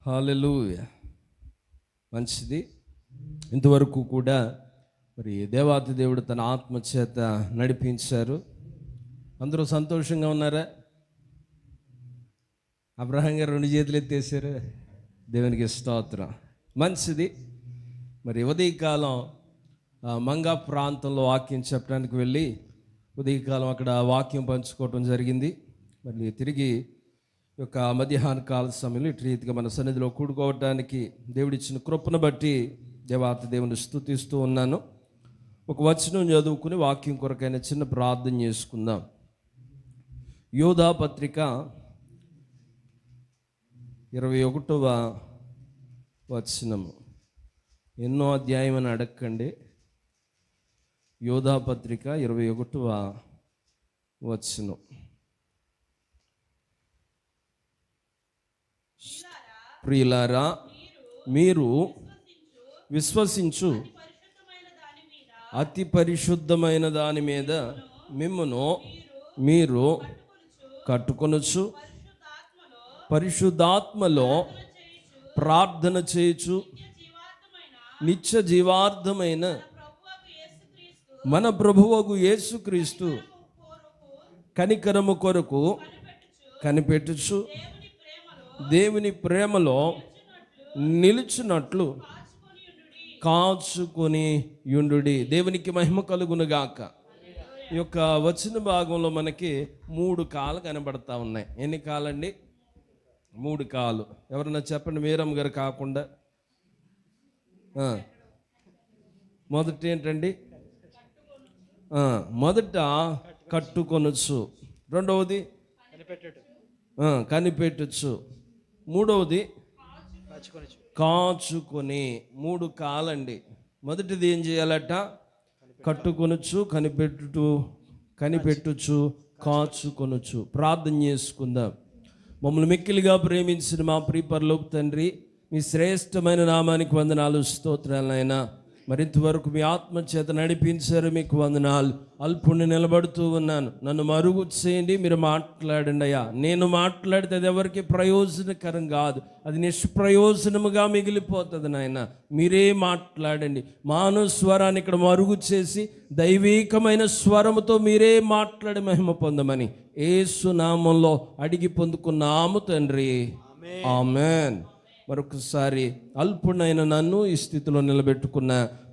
హల్లెలూయా. మంచిది. ఇంతవరకు కూడా మరి దేవాతి దేవుడు తన ఆత్మ చేత నడిపించారు. అందరూ సంతోషంగా ఉన్నారా? అబ్రహాం గారు 2 చేతులు ఎత్తేసారు. దేవునికి స్తోత్రం. మంచిది. మరి ఉదయకాలం మంగా ప్రాంతంలో వాక్యం చెప్పడానికి వెళ్ళి ఉదయకాలం అక్కడ వాక్యం పంచుకోవటం జరిగింది. మరి తిరిగి యొక్క మధ్యాహ్న కాల సమయంలో ఇటు రీతిగా మన సన్నిధిలో కూడుకోవడానికి దేవుడిచ్చిన కృపను బట్టి దేవాతి దేవుని స్తుతిస్తూ ఉన్నాను. ఒక వచనం చదువుకుని వాక్యం కొరకైన చిన్న ప్రార్థన చేసుకుందాం. యోధా పత్రిక 21వ వచనము. ఎన్నో అధ్యాయం అని అడగండి. యోధా పత్రిక 21వ వచనం. ప్రియులారా, మీరు విశ్వసించు అతి పరిశుద్ధమైన దాని మీద మిమ్మును మీరు కట్టుకొనొచ్చు, పరిశుద్ధాత్మలో ప్రార్థన చేయుచు నిత్య జీవార్థమైన మన ప్రభువగు యేసుక్రీస్తు కనికరము కొరకు కనిపెట్టుచు దేవుని ప్రేమలో నిలుచున్నట్లు కాచుకొని యుండుడి. దేవునికి మహిమ కలుగునుగాక. ఈ యొక్క వచన భాగంలో మనకి 3 కాళ్ళు కనబడతా ఉన్నాయి. ఎన్ని కాళ్ళండి? 3 కాళ్ళు. ఎవరన్నా చెప్పండి, మీరమ్మ గారు కాకుండా. మొదట ఏంటండి? మొదట కట్టుకొనొచ్చు, రెండవది కనిపెట్టచ్చు, మూడవది కాచుకొని. 3 కాలండి. మొదటిది ఏం చేయాలట? కట్టుకొనొచ్చు, కనిపెట్టుచు, కాచుకొనొచ్చు. ప్రార్థన చేసుకుందాం. మమ్మల్ని మిక్కిలిగా ప్రేమించిన మా ప్రియ పరలోక తండ్రి, మీ శ్రేష్టమైన నామానికి వందనాలు, స్తోత్రాలు నాయనా. మరింతవరకు మీ ఆత్మ చేత నడిపించారు, మీకు వందనాలు. అల్పుణ్ణి నిలబడుతూ ఉన్నాను, నన్ను మరుగు చేయండి, మీరు మాట్లాడండి అయ్యా. నేను మాట్లాడితే అది ఎవరికి ప్రయోజనకరం కాదు, అది నిష్ప్రయోజనముగా మిగిలిపోతుంది నాయన. మీరే మాట్లాడండి. మానవ స్వరాన్ని ఇక్కడ మరుగు చేసి దైవీకమైన స్వరముతో మీరే మాట్లాడి మహిమ పొందమని యేసు నామంలో అడిగి పొందుకున్నాము తండ్రి, ఆమేన్. మరొకసారి అల్పునైన నన్ను ఈ స్థితిలో నిలబెట్టుకున్న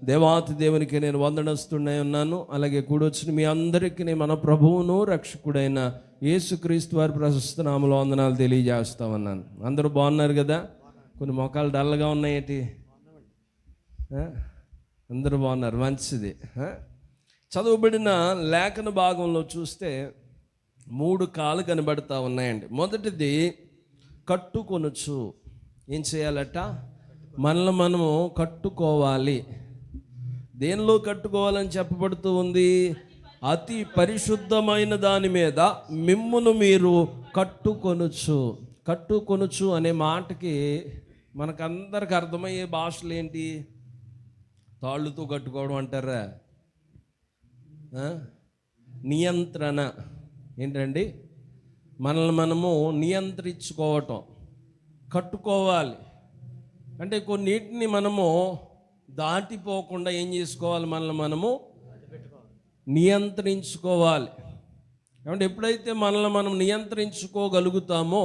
దేవాతి దేవునికి నేను వందనస్తున్నై ఉన్నాను. అలాగే కూడొచ్చిన మీ అందరికీ మన ప్రభువును రక్షకుడైన యేసుక్రీస్తు వారి ప్రశస్త నామములో వందనాలు తెలియజేస్తా ఉన్నాను. అందరూ బాగున్నారు కదా? కొన్ని మొఖాలు డల్గా ఉన్నాయేటి? అందరూ బాగున్నారు, మంచిది. చదువుబడిన లేఖన భాగంలో చూస్తే 3 కాళ్ళు కనబడతా ఉన్నాయండి. మొదటిది కట్టుకొనొచ్చు. ఏం చేయాలట? మనల్ని మనము కట్టుకోవాలి. దేనిలో కట్టుకోవాలని చెప్పబడుతూ ఉంది? అతి పరిశుద్ధమైన దాని మీద మిమ్మును మీరు కట్టుకొనొచ్చు. కట్టుకొనొచ్చు అనే మాటకి మనకందరికి అర్థమయ్యే భాషలు ఏంటి? తాళ్ళుతో కట్టుకోవడం అంటారా? నియంత్రణ ఏంటండి? మనల్ని మనము నియంత్రించుకోవటం. కట్టుకోవాలి అంటే కొన్నిటిని మనము దాటిపోకుండా ఏం చేసుకోవాలి? మనల్ని మనము నియంత్రించుకోవాలి. ఏమంటే ఎప్పుడైతే మనల్ని మనం నియంత్రించుకోగలుగుతామో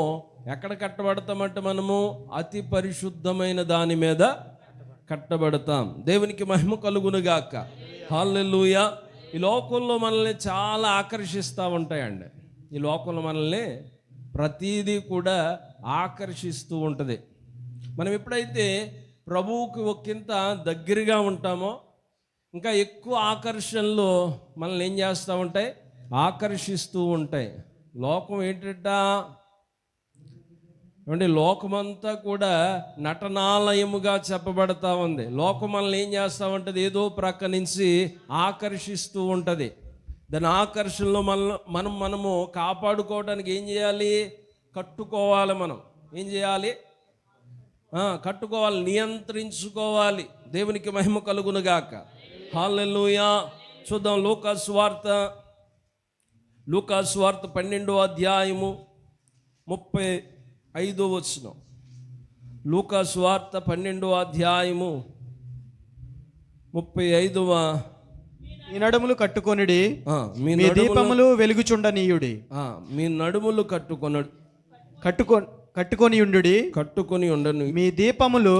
ఎక్కడ కట్టబడతామంటే మనము అతి పరిశుద్ధమైన దాని మీద కట్టబడతాం. దేవునికి మహిమ కలుగునుగాక. హల్లెలూయా. ఈ లోకంలో మనల్ని చాలా ఆకర్షిస్తూ ఉంటాయండి. ఈ లోకంలో మనల్ని ప్రతీదీ కూడా ఆకర్షిస్తూ ఉంటుంది. మనం ఎప్పుడైతే ప్రభువుకి ఒకంత దగ్గరగా ఉంటామో ఇంకా ఎక్కువ ఆకర్షణలు మనల్ని ఏం చేస్తూ ఉంటాయి? ఆకర్షిస్తూ ఉంటాయి. లోకం ఏంటంట? అంటే లోకమంతా కూడా నటనాలయముగా చెప్పబడతా ఉంది. లోకం మనల్ని ఏం చేస్తూ ఉంటుంది? ఏదో ప్రక్క నుంచి ఆకర్షిస్తూ ఉంటుంది. దాని ఆకర్షణలో మనము కాపాడుకోవడానికి ఏం చేయాలి? కట్టుకోవాలి. మనం ఏం చేయాలి? కట్టుకోవాలి, నియంత్రించుకోవాలి. దేవునికి మహిమ కలుగునుగాక. హల్లెలూయా. చూద్దాం లూకాసు వార్త 12వ అధ్యాయము 35వ వచనం. లూకా సువార్త 12వ అధ్యాయము 35వ. మీ నడుములు కట్టుకొనిడి, మీ మీ దీపములు వెలుగుచుండనీయుడి. మీ నడుములు కట్టుకొని ఉండను, మీ దీపములు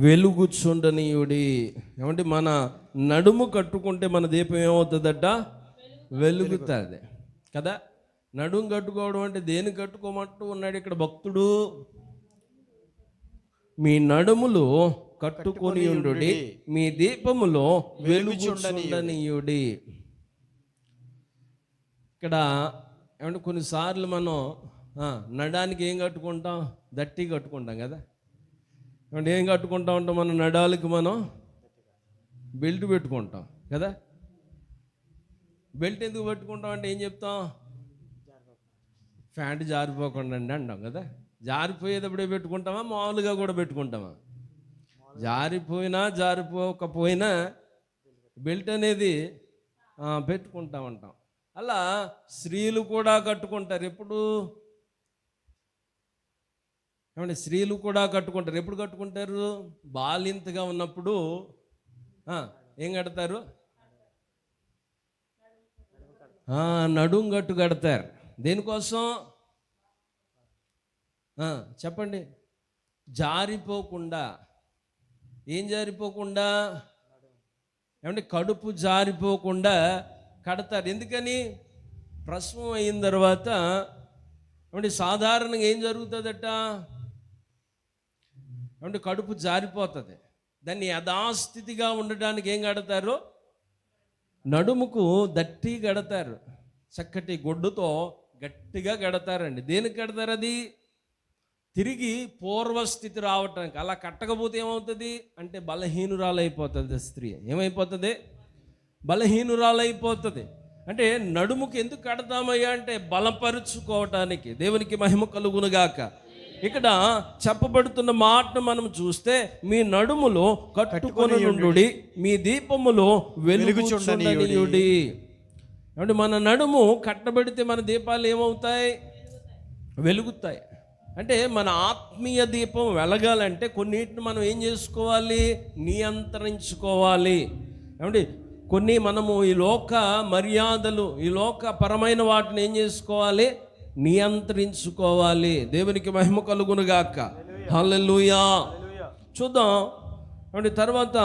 వెలుగుచుండనీయుడి. ఏమంటే మన నడుము కట్టుకుంటే మన దీపం ఏమవుతుందట? వెలుగుతుంది కదా. నడుము కట్టుకోవడం అంటే దేని కట్టుకోమంటూ ఉన్నాడు ఇక్కడ భక్తుడు? మీ నడుములు కట్టుకొని ఉండుడి, మీ దీపములో వెలుగుచుండనీయుడి. ఇక్కడ ఏమంటే కొన్నిసార్లు మనం నడానికి ఏం కట్టుకుంటాం? దట్టి కట్టుకుంటాం కదా. అంటే ఏం కట్టుకుంటా ఉంటాం? మన నడాలకి మనం బెల్ట్ పెట్టుకుంటాం కదా. బెల్ట్ ఎందుకు పెట్టుకుంటాం అంటే ఏం చెప్తాం? ప్యాంటు జారిపోకుండా అంటాం కదా. జారిపోయేటప్పుడే పెట్టుకుంటామా, మామూలుగా కూడా పెట్టుకుంటామా? జారిపోకపోయినా బెల్ట్ అనేది పెట్టుకుంటా ఉంటాం. అలా స్త్రీలు కూడా కట్టుకుంటారు. ఎప్పుడు? ఏమంటే స్త్రీలు కూడా కట్టుకుంటారు. ఎప్పుడు కట్టుకుంటారు? బాలింతగా ఉన్నప్పుడు ఏం కడతారు? నడుం గట్టు కడతారు. దేనికోసం? చెప్పండి. జారిపోకుండా. ఏం జారిపోకుండా? ఏమంటే కడుపు జారిపోకుండా కడతారు. ఎందుకని? ప్రసవం అయిన తర్వాత ఏమంటే సాధారణంగా ఏం జరుగుతుందట? ఏమంటే కడుపు జారిపోతుంది. దాన్ని యథాస్థితిగా ఉండడానికి ఏం కడతారు? నడుముకు దట్టి కడతారు. చక్కటి గొడ్డుతో గట్టిగా కడతారండి. దేనికి కడతారు? అది తిరిగి పూర్వస్థితి రావటానికి. అలా కట్టకపోతే ఏమవుతుంది అంటే బలహీనురాలైపోతుంది స్త్రీ. ఏమైపోతుంది? బలహీనురాలైపోతుంది. అంటే నడుముకి ఎందుకు కడతామయ్యా అంటే బలపరుచుకోవటానికి. దేవునికి మహిమ కలుగునుగాక. ఇక్కడ చెప్పబడుతున్న మాటను మనం చూస్తే, మీ నడుములో కట్టుకొని ఉండుడి, మీ దీపములో వెలుగుచుండనీయుడి. అంటే మన నడుము కట్టబడితే మన దీపాలు ఏమవుతాయి? వెలుగుతాయి. అంటే మన ఆత్మీయ దీపం వెలగాలంటే కొన్నిటిని మనం ఏం చేసుకోవాలి? నియంత్రించుకోవాలి. ఏమంటే కొన్ని మనము ఈ లోక మర్యాదలు, ఈ లోక పరమైన వాటిని ఏం చేసుకోవాలి? నియంత్రించుకోవాలి. దేవునికి మహిమ కలుగునుగాక. హల్లెలూయా. చూద్దాం. అంటే తర్వాత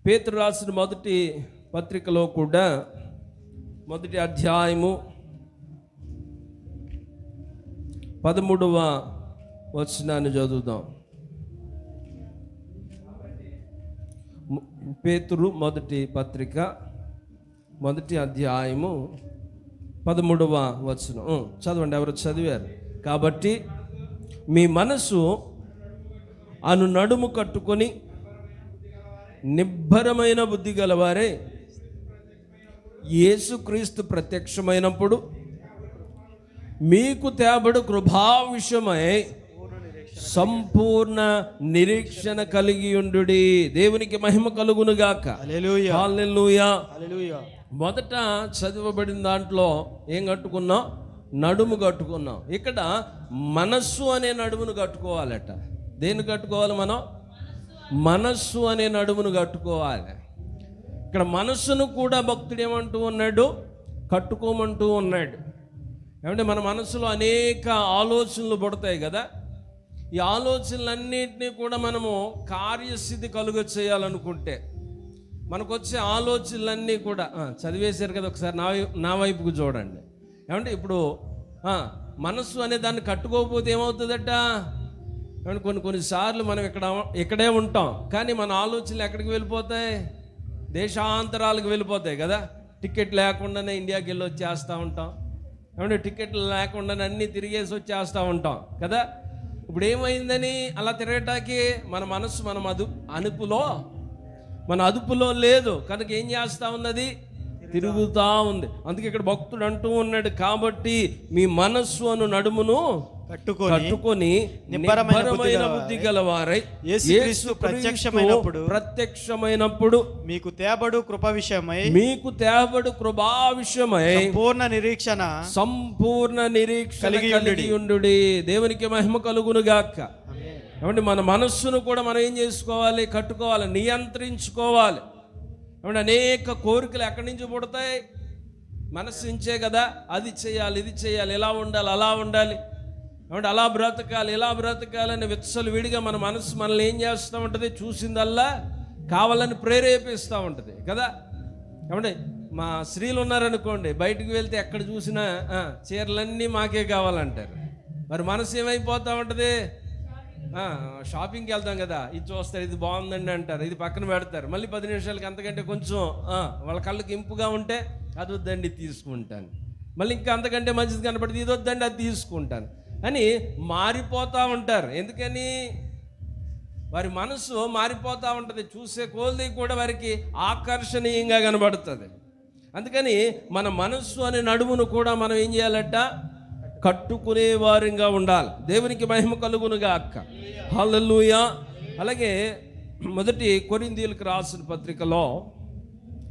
పేతురు రాసిన మొదటి పత్రికలో కూడా మొదటి అధ్యాయము 13వ వచనాన్ని చదువుదాం. పేతురు మొదటి పత్రిక మొదటి అధ్యాయము 13వ వచనం చదవండి. ఎవరు చదివారు? కాబట్టి మీ మనసు అను నడుము కట్టుకొని నిబ్బరమైన బుద్ధి గలవారే యేసుక్రీస్తు ప్రత్యక్షమైనప్పుడు మీకు తేబడు కృపా విషయమై సంపూర్ణ నిరీక్షణ కలిగి ఉండుడి. దేవునికి మహిమ కలుగునుగాక. హల్లెలూయా. హల్లెలూయా. హల్లెలూయా. మొదట చదవబడిన దాంట్లో ఏం కట్టుకున్నాం? నడుము కట్టుకున్నాం. ఇక్కడ మనస్సు అనే నడుమును కట్టుకోవాలట. దేన్ని కట్టుకోవాలి మనం? మనస్సు అనే నడుమును కట్టుకోవాలి. ఇక్కడ మనస్సును కూడా భక్తుడు ఏమంటూ ఉన్నాడు? కట్టుకోమంటూ ఉన్నాడు. ఏమంటే మన మనసులో అనేక ఆలోచనలు పడతాయి కదా. ఈ ఆలోచనలన్నింటినీ కూడా మనము కార్యసిద్ధి కలుగ చేయాలనుకుంటే మనకు వచ్చే ఆలోచనలన్నీ కూడా చదివేశారు కదా. ఒకసారి నా వైపుకు చూడండి. ఏమంటే ఇప్పుడు మనస్సు అనే దాన్ని కట్టుకోకపోతే ఏమవుతుందట? ఏమంటే కొన్నిసార్లు మనం ఇక్కడే ఉంటాం, కానీ మన ఆలోచనలు ఎక్కడికి వెళ్ళిపోతాయి? దేశాంతరాలకు వెళ్ళిపోతాయి కదా. టికెట్ లేకుండానే ఇండియాకి వెళ్ళి వచ్చేస్తూ ఉంటాం. ఏమంటే టికెట్లు లేకుండానే అన్నీ తిరిగేసి వచ్చేస్తూ ఉంటాం కదా. ఇప్పుడు ఏమైందని అలా తిరగటానికి మన మనస్సు మన అదుపులో లేదు కనుక ఏం చేస్తూ ఉన్నది? తిరుగుతూ ఉంది. అందుకే ఇక్కడ భక్తుడు అంటూ ఉన్నాడు, కాబట్టి మీ మనస్సు అను నడుమును కట్టుకొని నిబ్బరమైన బుద్ధి గలవారై యేసుక్రీస్తు ప్రత్యక్షమైనప్పుడు మీకు తేబడు కృప విషయమై కృపా విషయమై సంపూర్ణ నిరీక్షణ కలిగి ఉండుడి. దేవునికి మహిమ కలుగును గాక. ఏమంటే మన మనస్సును కూడా మనం ఏం చేసుకోవాలి? కట్టుకోవాలి, నియంత్రించుకోవాలి. ఏమంటే అనేక కోరికలు ఎక్కడి నుంచి పుడతాయి? మనస్సు నుంచే కదా. అది చేయాలి, ఇది చేయాలి, ఇలా ఉండాలి, అలా ఉండాలి, ఏమంటే అలా బ్రతకాలి, ఇలా బ్రతకాలని విచ్చలు విడిగా మన మనసు మనల్ని ఏం చేస్తూ ఉంటుంది? చూసిందల్లా కావాలని ప్రేరేపిస్తూ ఉంటుంది కదా. ఏమంటే మా స్త్రీలు ఉన్నారనుకోండి, బయటకు వెళ్తే ఎక్కడ చూసినా చీరలన్నీ మాకే కావాలంటారు. మరి మనసు ఏమైపోతూ ఉంటుంది? షాపింగ్కి వెళ్తాం కదా, ఇది చూస్తారు, ఇది బాగుందండి అంటారు, ఇది పక్కన పెడతారు. మళ్ళీ 10 నిమిషాలకి అంతకంటే కొంచెం వాళ్ళ కళ్ళకి ఇంపుగా ఉంటే అది వద్దండి తీసుకుంటాను. మళ్ళీ ఇంకా అంతకంటే మంచిది కనపడితే ఇది వద్దండి అది తీసుకుంటాను అని మారిపోతూ ఉంటారు. ఎందుకని? వారి మనసు మారిపోతూ ఉంటుంది. చూసే కొలది కూడా వారికి ఆకర్షణీయంగా కనబడుతుంది. అందుకని మన మనస్సు అనే నడుమును కూడా మనం ఏం చేయాలట? కట్టుకునే వారిగా ఉండాలి. దేవునికి మహిమ కలుగునుగా అక్క. హల్లెలూయా. అలాగే 1 కొరింథీయులకు రాసిన పత్రికలో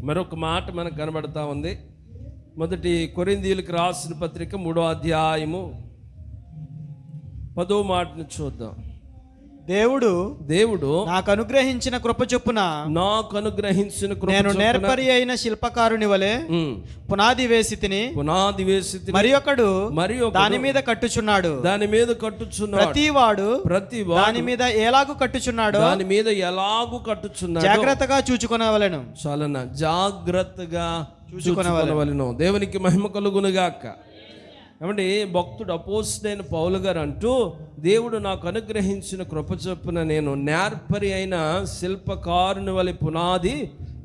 మరొక మాట మనకు కనబడతా ఉంది. 1 కొరింథీయులకు రాసిన పత్రిక 3వ అధ్యాయము 10వ మాటను చూద్దాం. దేవుడు నాకు అనుగ్రహించిన కృప చొప్పున నేను నేర్పరి అయిన శిల్పకారుని వలె పునాది వేసి తిని మరి ఒకడు దాని మీద కట్టుచున్నాడు. ప్రతివాడు దాని మీద ఎలాగు కట్టుచున్నాడు జాగ్రత్తగా చూచుకొనవలెను. చాలన్నా జాగ్రత్తగా చూచుకొనవలెను. దేవునికి మహిమ కలుగునుగాక. ఏమంటే భక్తుడు అపోస్తలుడైన పౌలు గారు అంటూ, దేవుడు నాకు అనుగ్రహించిన కృప చొప్పున నేను నేర్పరి అయిన శిల్పకారుని వలె పునాది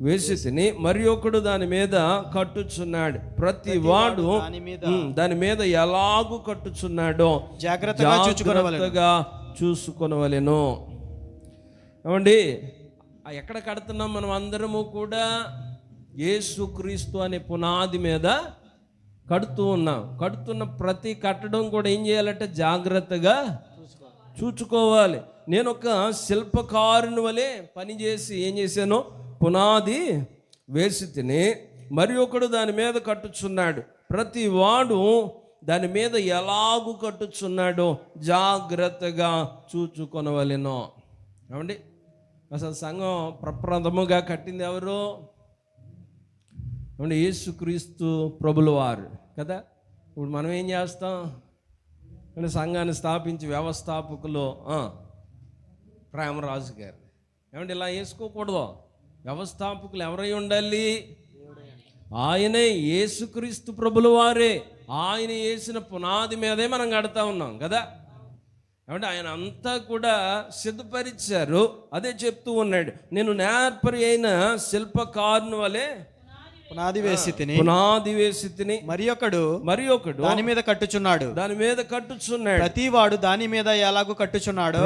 వేసి తిని మరి ఒకడు దాని మీద కట్టుచున్నాడు. ప్రతి వాడు దాని మీద ఎలాగూ కట్టుచున్నాడో జాగ్రత్తగా చూసుకొనవలెను. ఏమండి ఎక్కడ కడుతున్నాం? మనం అందరము కూడా యేసుక్రీస్తు అనే పునాది మీద కడుతున్న ప్రతి కట్టడం కూడా ఏం చేయాలంటే జాగ్రత్తగా చూసుకోవాలి. నేను ఒక శిల్పకారుని వలె పనిచేసి ఏం చేశాను? పునాది వేసి తిని మరి ఒకడు దాని మీద కట్టుచున్నాడు. ప్రతి వాడు దాని మీద ఎలాగూ కట్టుచున్నాడో జాగ్రత్తగా చూచుకొనవలెను. ఏమండి అసలు సంఘం ప్రప్రథముగా కట్టింది ఎవరు? అంటే యేసుక్రీస్తు ప్రభుల వారు కదా. ఇప్పుడు మనం ఏం చేస్తాం అంటే సంఘాన్ని స్థాపించి వ్యవస్థాపకులు ప్రేమరాజు గారు. ఏమంటే ఇలా వేసుకోకూడదు. వ్యవస్థాపకులు ఎవరై ఉండాలి? ఆయనే యేసుక్రీస్తు ప్రభుల వారే. ఆయన వేసిన పునాది మీదే మనం కడతా ఉన్నాం కదా. ఏమంటే ఆయన అంతా కూడా సిద్ధపరిచారు. అదే చెప్తూ ఉన్నాడు, నేను నేర్పరి అయిన శిల్పకారుని వలె పునాది వేసి తిని మరి ఒకడు దాని మీద కట్టుచున్నాడు. ప్రతి వాడు దాని మీద ఎలాగూ కట్టుచున్నాడు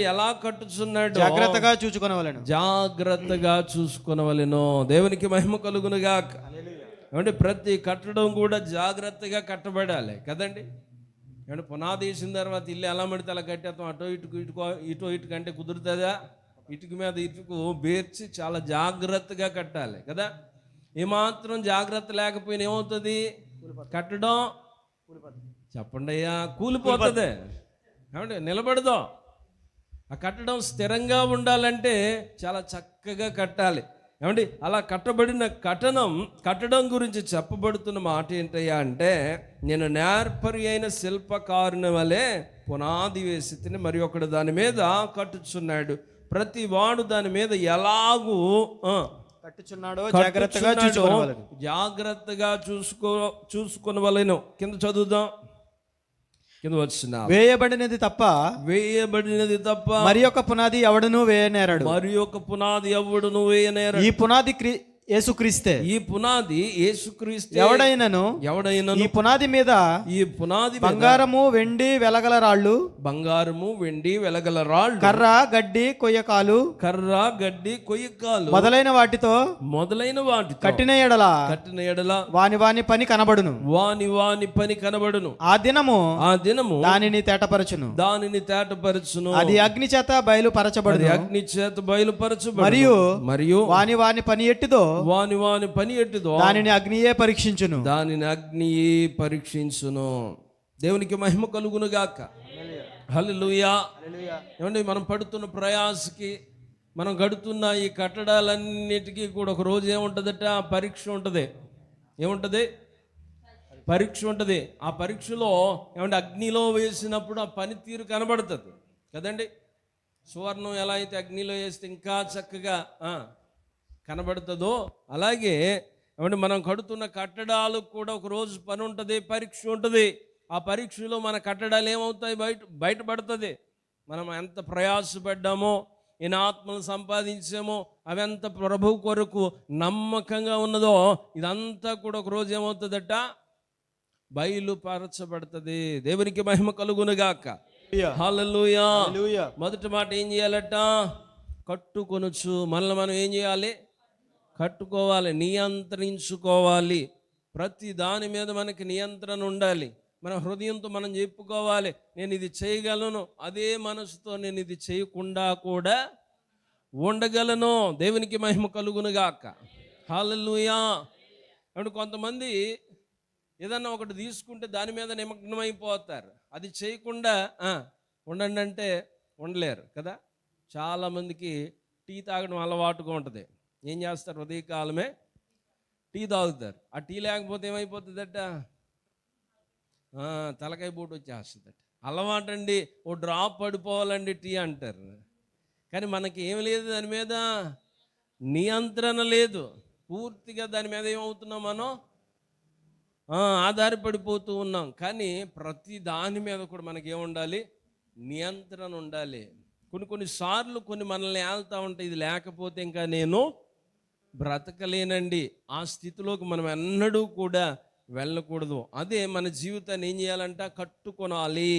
ఎలా కట్టుచున్నాడు జాగ్రత్తగా చూసుకొనవలెను. దేవునికి మహిమ కలుగునుగాక. అంటే ప్రతి కట్టడం కూడా జాగ్రత్తగా కట్టబడాలి కదండి. ఏమంటే పునాది వేసిన తర్వాత ఇల్లు ఎలా పడితే అలా కట్టేస్తాం. ఇటు కంటే కుదురుతుందా? ఇటుక మీద ఇటుకు బేర్చి చాలా జాగ్రత్తగా కట్టాలి కదా. ఏమాత్రం జాగ్రత్త లేకపోయినా ఏమవుతుంది? కట్టడం చెప్పండి అయ్యా, కూలిపోతుంది. ఏమంటే నిలబడదు. ఆ కట్టడం స్థిరంగా ఉండాలంటే చాలా చక్కగా కట్టాలి. ఏమండి అలా కట్టబడిన కట్టడం గురించి చెప్పబడుతున్న మాట ఏంటయ్యా అంటే, నేను నేర్పరి అయిన శిల్పకారుని వలె పునాది వేసి తిని మరి ఒకడు దాని మీద కట్టుచున్నాడు. ప్రతి వాడు దాని మీద ఎలాగూ కట్టుచున్నాడో జాగ్రత్తగా చూసుకొనవలెను. కింద చదువుదాం. కింద వచ్చిన వేయబడినది తప్ప మరి ఒక పునాది ఎవడును వేయనేరడు. ఈ యేసుక్రీస్తే. ఈ పునాది యేసుక్రీస్తే. ఎవడైనను ఈ పునాది మీద బంగారము వెండి వెలగల రాళ్ళు, బంగారము వెండి వెలగల రాళ్ళు, కర్ర గడ్డి కొయ్యకాలు మొదలైన వాటితో కట్టిన ఎడల వాని పని కనబడును. ఆ దినము దానిని తేటపరచును. అది అగ్ని చేత బయలుపరచబడును. మరియు వాని పని ఎట్టిదో దానిని అగ్నియే పరీక్షించును. దేవునికి మహిమ కలుగును గాక. హల్లెలూయా. ఏమండి, మనం పడుతున్న ప్రయాసకి, మనం గడుతున్న ఈ కట్టడాలన్నిటికీ కూడా ఒక రోజు ఏముంటుందట? పరీక్ష ఉంటుంది. ఏముంటుంది? పరీక్ష ఉంటుంది. ఆ పరీక్షలో ఏమంటే అగ్నిలో వేసినప్పుడు ఆ పనితీరు కనబడుతుంది కదండి. సువర్ణం ఎలా అయితే అగ్నిలో వేస్తే ఇంకా చక్కగా కనబడుతుందో, అలాగే ఏమంటే మనం కడుతున్న కట్టడాలకు కూడా ఒక రోజు పని ఉంటుంది, పరీక్ష ఉంటుంది. ఆ పరీక్షలో మన కట్టడాలు ఏమవుతాయి? బయటపడుతుంది. మనం ఎంత ప్రయాసపడ్డామో, ఎన్ని ఆత్మలు సంపాదించామో, అవి ఎంత ప్రభు కొరకు నమ్మకంగా ఉన్నదో, ఇదంతా కూడా ఒక రోజు ఏమవుతుందట? బయలుపరచబడుతుంది. దేవునికి మహిమ కలుగునుగాక. హల్లెలూయా. మొదటి మాట ఏం చేయాలట? కట్టుకొనొచ్చు. మనల్ని మనం ఏం చేయాలి? కట్టుకోవాలి, నియంత్రించుకోవాలి. ప్రతి దాని మీద మనకి నియంత్రణ ఉండాలి. మన హృదయంతో మనం చెప్పుకోవాలి, నేను ఇది చేయగలను. అదే మనసుతో నేను ఇది చేయకుండా కూడా ఉండగలను. దేవునికి మహిమ కలుగునుగాక. హల్లెలూయా. అంటే కొంతమంది ఏదన్నా ఒకటి తీసుకుంటే దాని మీద నిమగ్నమైపోతారు. అది చేయకుండా ఉండండి అంటే ఉండలేరు కదా. చాలామందికి టీ తాగడం అలవాటుగా ఉంటుంది. ఏం చేస్తారు? ఉదయకాలమే టీ తాగుతారు. ఆ టీ లేకపోతే ఏమైపోతుందట? తలకాయ పోటు వచ్చేస్తుందట. అలవాటండి. ఓ డ్రాప్ పడిపోవాలండి టీ అంటారు. కానీ మనకి ఏం లేదు, దాని మీద నియంత్రణ లేదు. పూర్తిగా దాని మీద ఏమవుతున్నాం? మనం ఆధారపడిపోతూ ఉన్నాం. కానీ ప్రతి దాని మీద కూడా మనకి ఏముండాలి? నియంత్రణ ఉండాలి. కొన్నిసార్లు కొన్ని మనల్ని ఏళ్తా ఉంటాయి, ఇది లేకపోతే ఇంకా నేను బ్రతకలేనండి. ఆ స్థితిలోకి మనం ఎన్నడూ కూడా వెళ్ళకూడదు. అదే మన జీవితాన్ని ఏం చేయాలంట? కట్టుకొనాలి.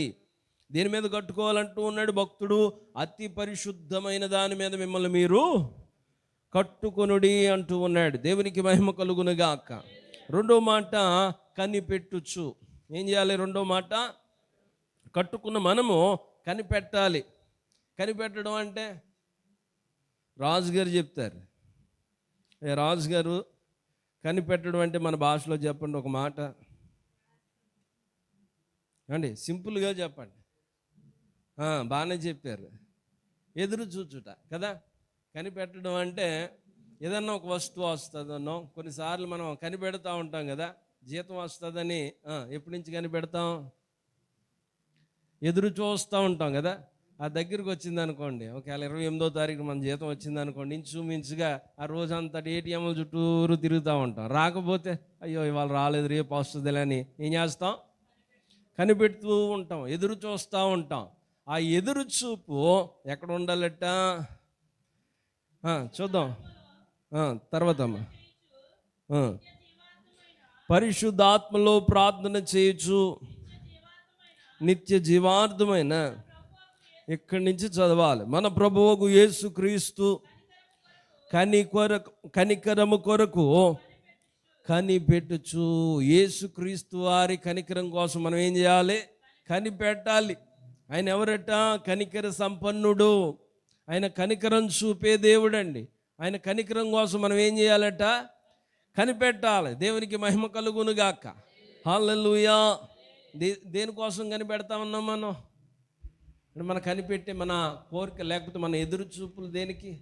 దేని మీద కట్టుకోవాలంటూ ఉన్నాడు భక్తుడు? అతి పరిశుద్ధమైన దాని మీద మిమ్మల్ని మీరు కట్టుకొనుడి అంటూ ఉన్నాడు. దేవునికి మహిమ కలుగునుగాక. రెండో మాట కనిపెట్టుచు. ఏం చేయాలి? రెండో మాట, కట్టుకున్న మనము కనిపెట్టాలి. కనిపెట్టడం అంటే రాజుగారు చెప్తారు. రాజుగారు కనిపెట్టడం అంటే మన భాషలో చెప్పండి ఒక మాట అండి, సింపుల్గా చెప్పండి. బాగానే చెప్పారు. ఎదురు చూచుట కదా. కనిపెట్టడం అంటే ఏదన్నా ఒక వస్తువు వస్తుందన్నో, కొన్నిసార్లు మనం కనిపెడతా ఉంటాం కదా. జీతం వస్తుందని ఎప్పటి నుంచి కనిపెడతాం? ఎదురు చూస్తూ ఉంటాం కదా. ఆ దగ్గరికి వచ్చింది అనుకోండి, ఒకవేళ 28వ తారీఖు మన జీతం వచ్చింది అనుకోండి, ఇంచుమించుగా ఆ రోజంతా ఏటీఎంల చుట్టూరు తిరుగుతూ ఉంటాం. రాకపోతే అయ్యో ఇవాళ రాలేదు, రేపు వస్తుందిలే అని ఏం చేస్తాం? కనిపెడుతూ ఉంటాం, ఎదురు చూస్తూ ఉంటాం. ఆ ఎదురు చూపు ఎక్కడ ఉండాలట? చూద్దాం తర్వాత. పరిశుద్ధాత్మలో ప్రార్థన చేయొచ్చు. నిత్య జీవార్థమైన ఇక్కడి నుంచి చదవాలి. మన ప్రభువుకు యేసుక్రీస్తు కనికరము కొరకు కనిపెట్టుచు. యేసుక్రీస్తు వారి కనికరం కోసం మనం ఏం చేయాలి? కనిపెట్టాలి. ఆయన ఎవరట? కనికర సంపన్నుడు. ఆయన కనికరం చూపే దేవుడండి. ఆయన కనికరం కోసం మనం ఏం చేయాలట? కనిపెట్టాలి. దేవునికి మహిమ కలుగునుగాక. హల్లెలూయా. దేనికోసం కనిపెడతా ఉన్నాం మనం? మనం కనిపెట్టే మన కోరిక లేకపోతే మన ఎదురు చూపులు దేనికి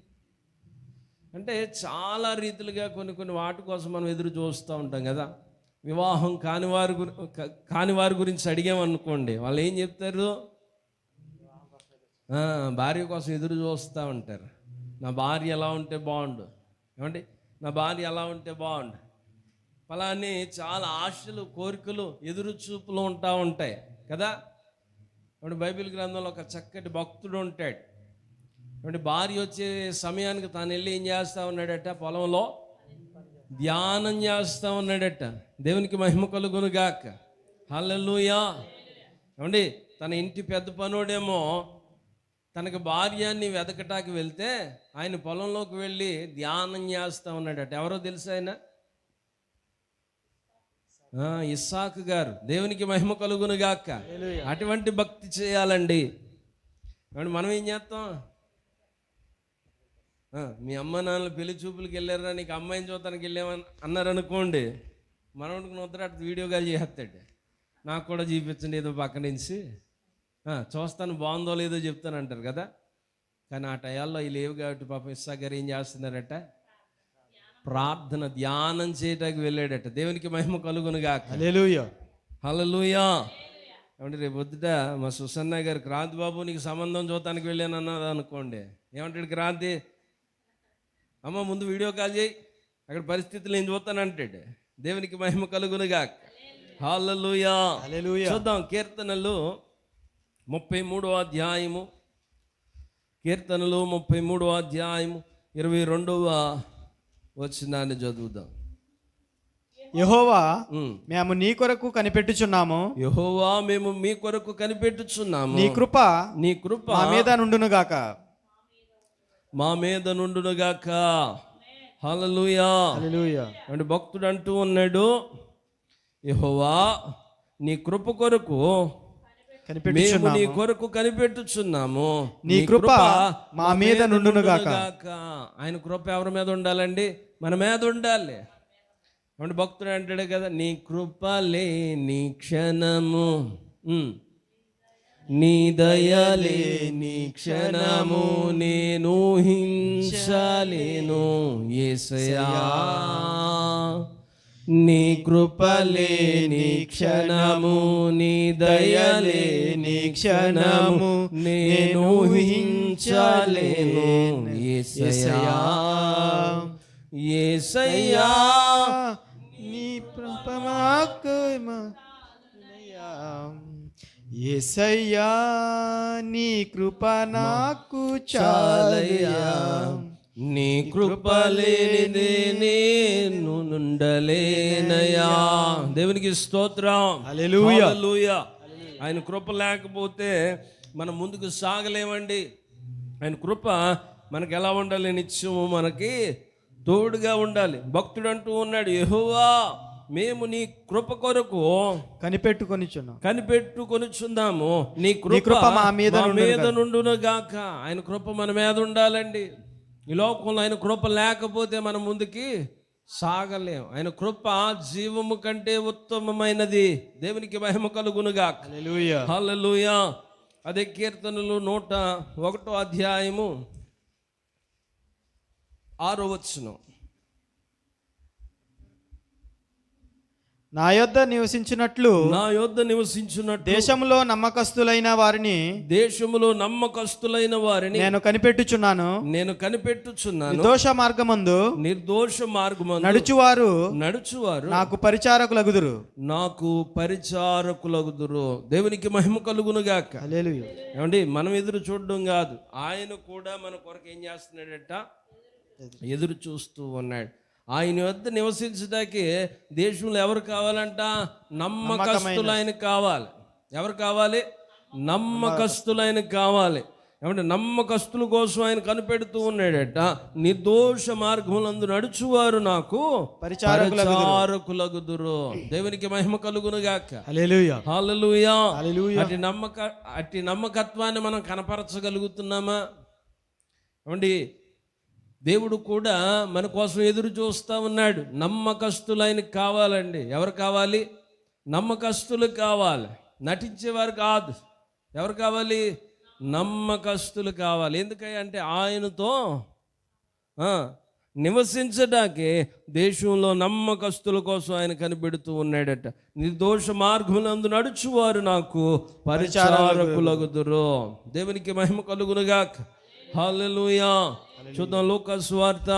అంటే చాలా రీతిలుగా కొన్ని వాటి కోసం మనం ఎదురు చూస్తూ ఉంటాం కదా. వివాహం కాని వారి గురించి అడిగామనుకోండి, వాళ్ళు ఏం చెప్తారు? భార్య కోసం ఎదురు చూస్తూ ఉంటారు. నా భార్య ఎలా ఉంటే బాగుండు, ఏమండి, నా భార్య ఎలా ఉంటే బాగుండు, అలానే చాలా ఆశలు, కోరికలు, ఎదురు చూపులు ఉంటాయి కదా. ఇప్పుడు బైబిల్ గ్రంథంలో ఒక చక్కటి భక్తుడు ఉంటాడు. అంటే భార్య వచ్చే సమయానికి తాను వెళ్ళి ఏం చేస్తూ ఉన్నాడట? పొలంలో ధ్యానం చేస్తా ఉన్నాడట. దేవునికి మహిమ కలుగును గాక. హల్లెలూయా. ఏమండి, తన ఇంటి పెద్ద పనోడేమో తనకు భార్యాన్ని వెతకటానికి వెళ్తే ఆయన పొలంలోకి వెళ్ళి ధ్యానం చేస్తా ఉన్నాడట. ఎవరో తెలుసు ఆయన? ఇస్సాకు గారు. దేవునికి మహిమ కలుగును గాక. అటువంటి భక్తి చేయాలండి. మనం ఏం చేస్తాం? మీ అమ్మ నాన్నలు పెళ్లి చూపులకి వెళ్ళారా, నీకు అమ్మాయిని చూడటానికి వెళ్ళామని అన్నారు అనుకోండి, మనోడికి నొద్దరు అటు వీడియోగా చేస్తాడు. నాకు కూడా చూపించండి ఏదో పక్క నుంచి, చూస్తాను బాగుందో లేదో చెప్తాను అంటారు కదా. కానీ ఆ టయాల్లో ఈ లేవు కాబట్టి పాపం ఇస్సాకు గారు ఏం చేస్తున్నారట? ప్రార్థన ధ్యానం చేయటానికి వెళ్ళాడట. దేవునికి మహిమ కలుగును గాక. హల్లెలూయా. హల్లెలూయా. ఏమంటే రేపు పొద్దుట మా సుసన్న గారు, క్రాంతి బాబు నీకు సంబంధం చూడటానికి వెళ్ళాను అన్నది అనుకోండి, ఏమంటాడు క్రాంతి? అమ్మ ముందు వీడియో కాల్ చేయి, అక్కడ పరిస్థితులు నేను చూస్తాను అంటాడు. దేవునికి మహిమ కలుగును గాక. హల్లెలూయా. చూద్దాం కీర్తనలు 33వ అధ్యాయము. కీర్తనలు 33వ అధ్యాయము 22వ వచనాన్ని చదువుదాం. యెహోవా మేము నీ కొరకు కనిపెట్టుచున్నాము. యెహోవా మేము మీ కొరకు కనిపెట్టుచున్నాము. నీ కృప మా మీద నుండును గాక. మా మీద నుండును గాక. హల్లెలూయా. హల్లెలూయా. అంటే భక్తుడు అంటూ ఉన్నాడు, యెహోవా నీ కృప కొరకు మేము నీ కొరకు కనిపెట్టుచున్నాము. నీ కృప మా మీద నుండును గాక. ఆయన కృప ఎవరి మీద ఉండాలండి? మన మీద ఉండాలి. అంటే భక్తుడు అంటాడు కదా, నీ కృప లేని క్షణము, నీ దయలే నీ క్షణము నేను హింసలేను యేసయ్యా. నీ కృపలే నీ క్షణము, నీ దయలే నీ క్షణము నేను హింసలేను యేసయ్యా. యేసయ్యా నీ కృప మాకు యేసయ్యా, నీ కృప నాకు చాలయ్యా. నీ కృప లేనిదే నేను నుండలేనయ్యా. దేవునికి స్తోత్రం. హల్లెలూయా. హల్లెలూయా. ఆయన కృప లేకపోతే మనం ముందుకు సాగలేమండి. ఆయన కృప మనకి ఎలా ఉండాలి? నిత్యము మనకి తోడుగా ఉండాలి. భక్తుడు అంటూ ఉన్నాడు, యెహోవా మేము నీ కృప కొరకు కనిపెట్టుకొనిచున్నాము. నీ కృప మా మీద నుండును గాక. ఆయన కృప మన మీద ఉండాలండి. ఈ లోకంలో ఆయన కృప లేకపోతే మనం ముందుకి సాగలేం. ఆయన కృప జీవము కంటే ఉత్తమమైనది. దేవునికి మహిమ కలుగును గాక. హల్లెలూయా. హల్లెలూయా. అదే కీర్తనలు 101వ అధ్యాయము 6వ వచనం. నా యొద్ద నివసించినట్లు దేశములో నమ్మకస్తులైన వారిని నేను కనిపెట్టుచున్నాను. నిర్దోష మార్గమందు నడుచువారు నాకు పరిచారకులగుదురు. దేవునికి మహిమ కలుగును గాక. హల్లెలూయా. ఏమండి, మనం ఎదురు చూడడం కాదు, ఆయన కూడా మన కొరకు ఏం చేస్తున్నాడట? ఎదురు చూస్తూ ఉన్నాడు. ఆయన వద్ద నివసించడానికి దేశంలో ఎవరు కావాలంట? నమ్మకస్తులు ఆయనకు కావాలి. ఎవరు కావాలి? నమ్మకస్తులు కావాలి. ఏమంటే నమ్మకస్తుల కోసం ఆయన కనిపెడుతూ ఉన్నాడట. నిర్దోష మార్గములందు నడుచువారు నాకు పరిచారకులగుదురు. దేవునికి మహిమ కలుగును గాక. హల్లెలూయా. హల్లెలూయా. అట్టి నమ్మకత్వాన్ని మనం కనపరచగలుగుతున్నామా? ఏమండి, దేవుడు కూడా మన కోసం ఎదురు చూస్తూ ఉన్నాడు. నమ్మకస్తులు ఆయనకు కావాలండి. ఎవరు కావాలి? నమ్మకస్తులు కావాలి, నటించేవారు కాదు. ఎవరు కావాలి? నమ్మకస్తులు కావాలి. ఎందుకంటే ఆయనతో నివసించడానికి దేశంలో నమ్మకస్తుల కోసం ఆయన కనిపెడుతూ ఉన్నాడట. నిర్దోష మార్గములందు నడుచువారు నాకు పరిచారకులగుదురు. దేవునికి మహిమ కలుగునుగాక. హల్లెలూయా. చూద్దాం లూకా సువార్త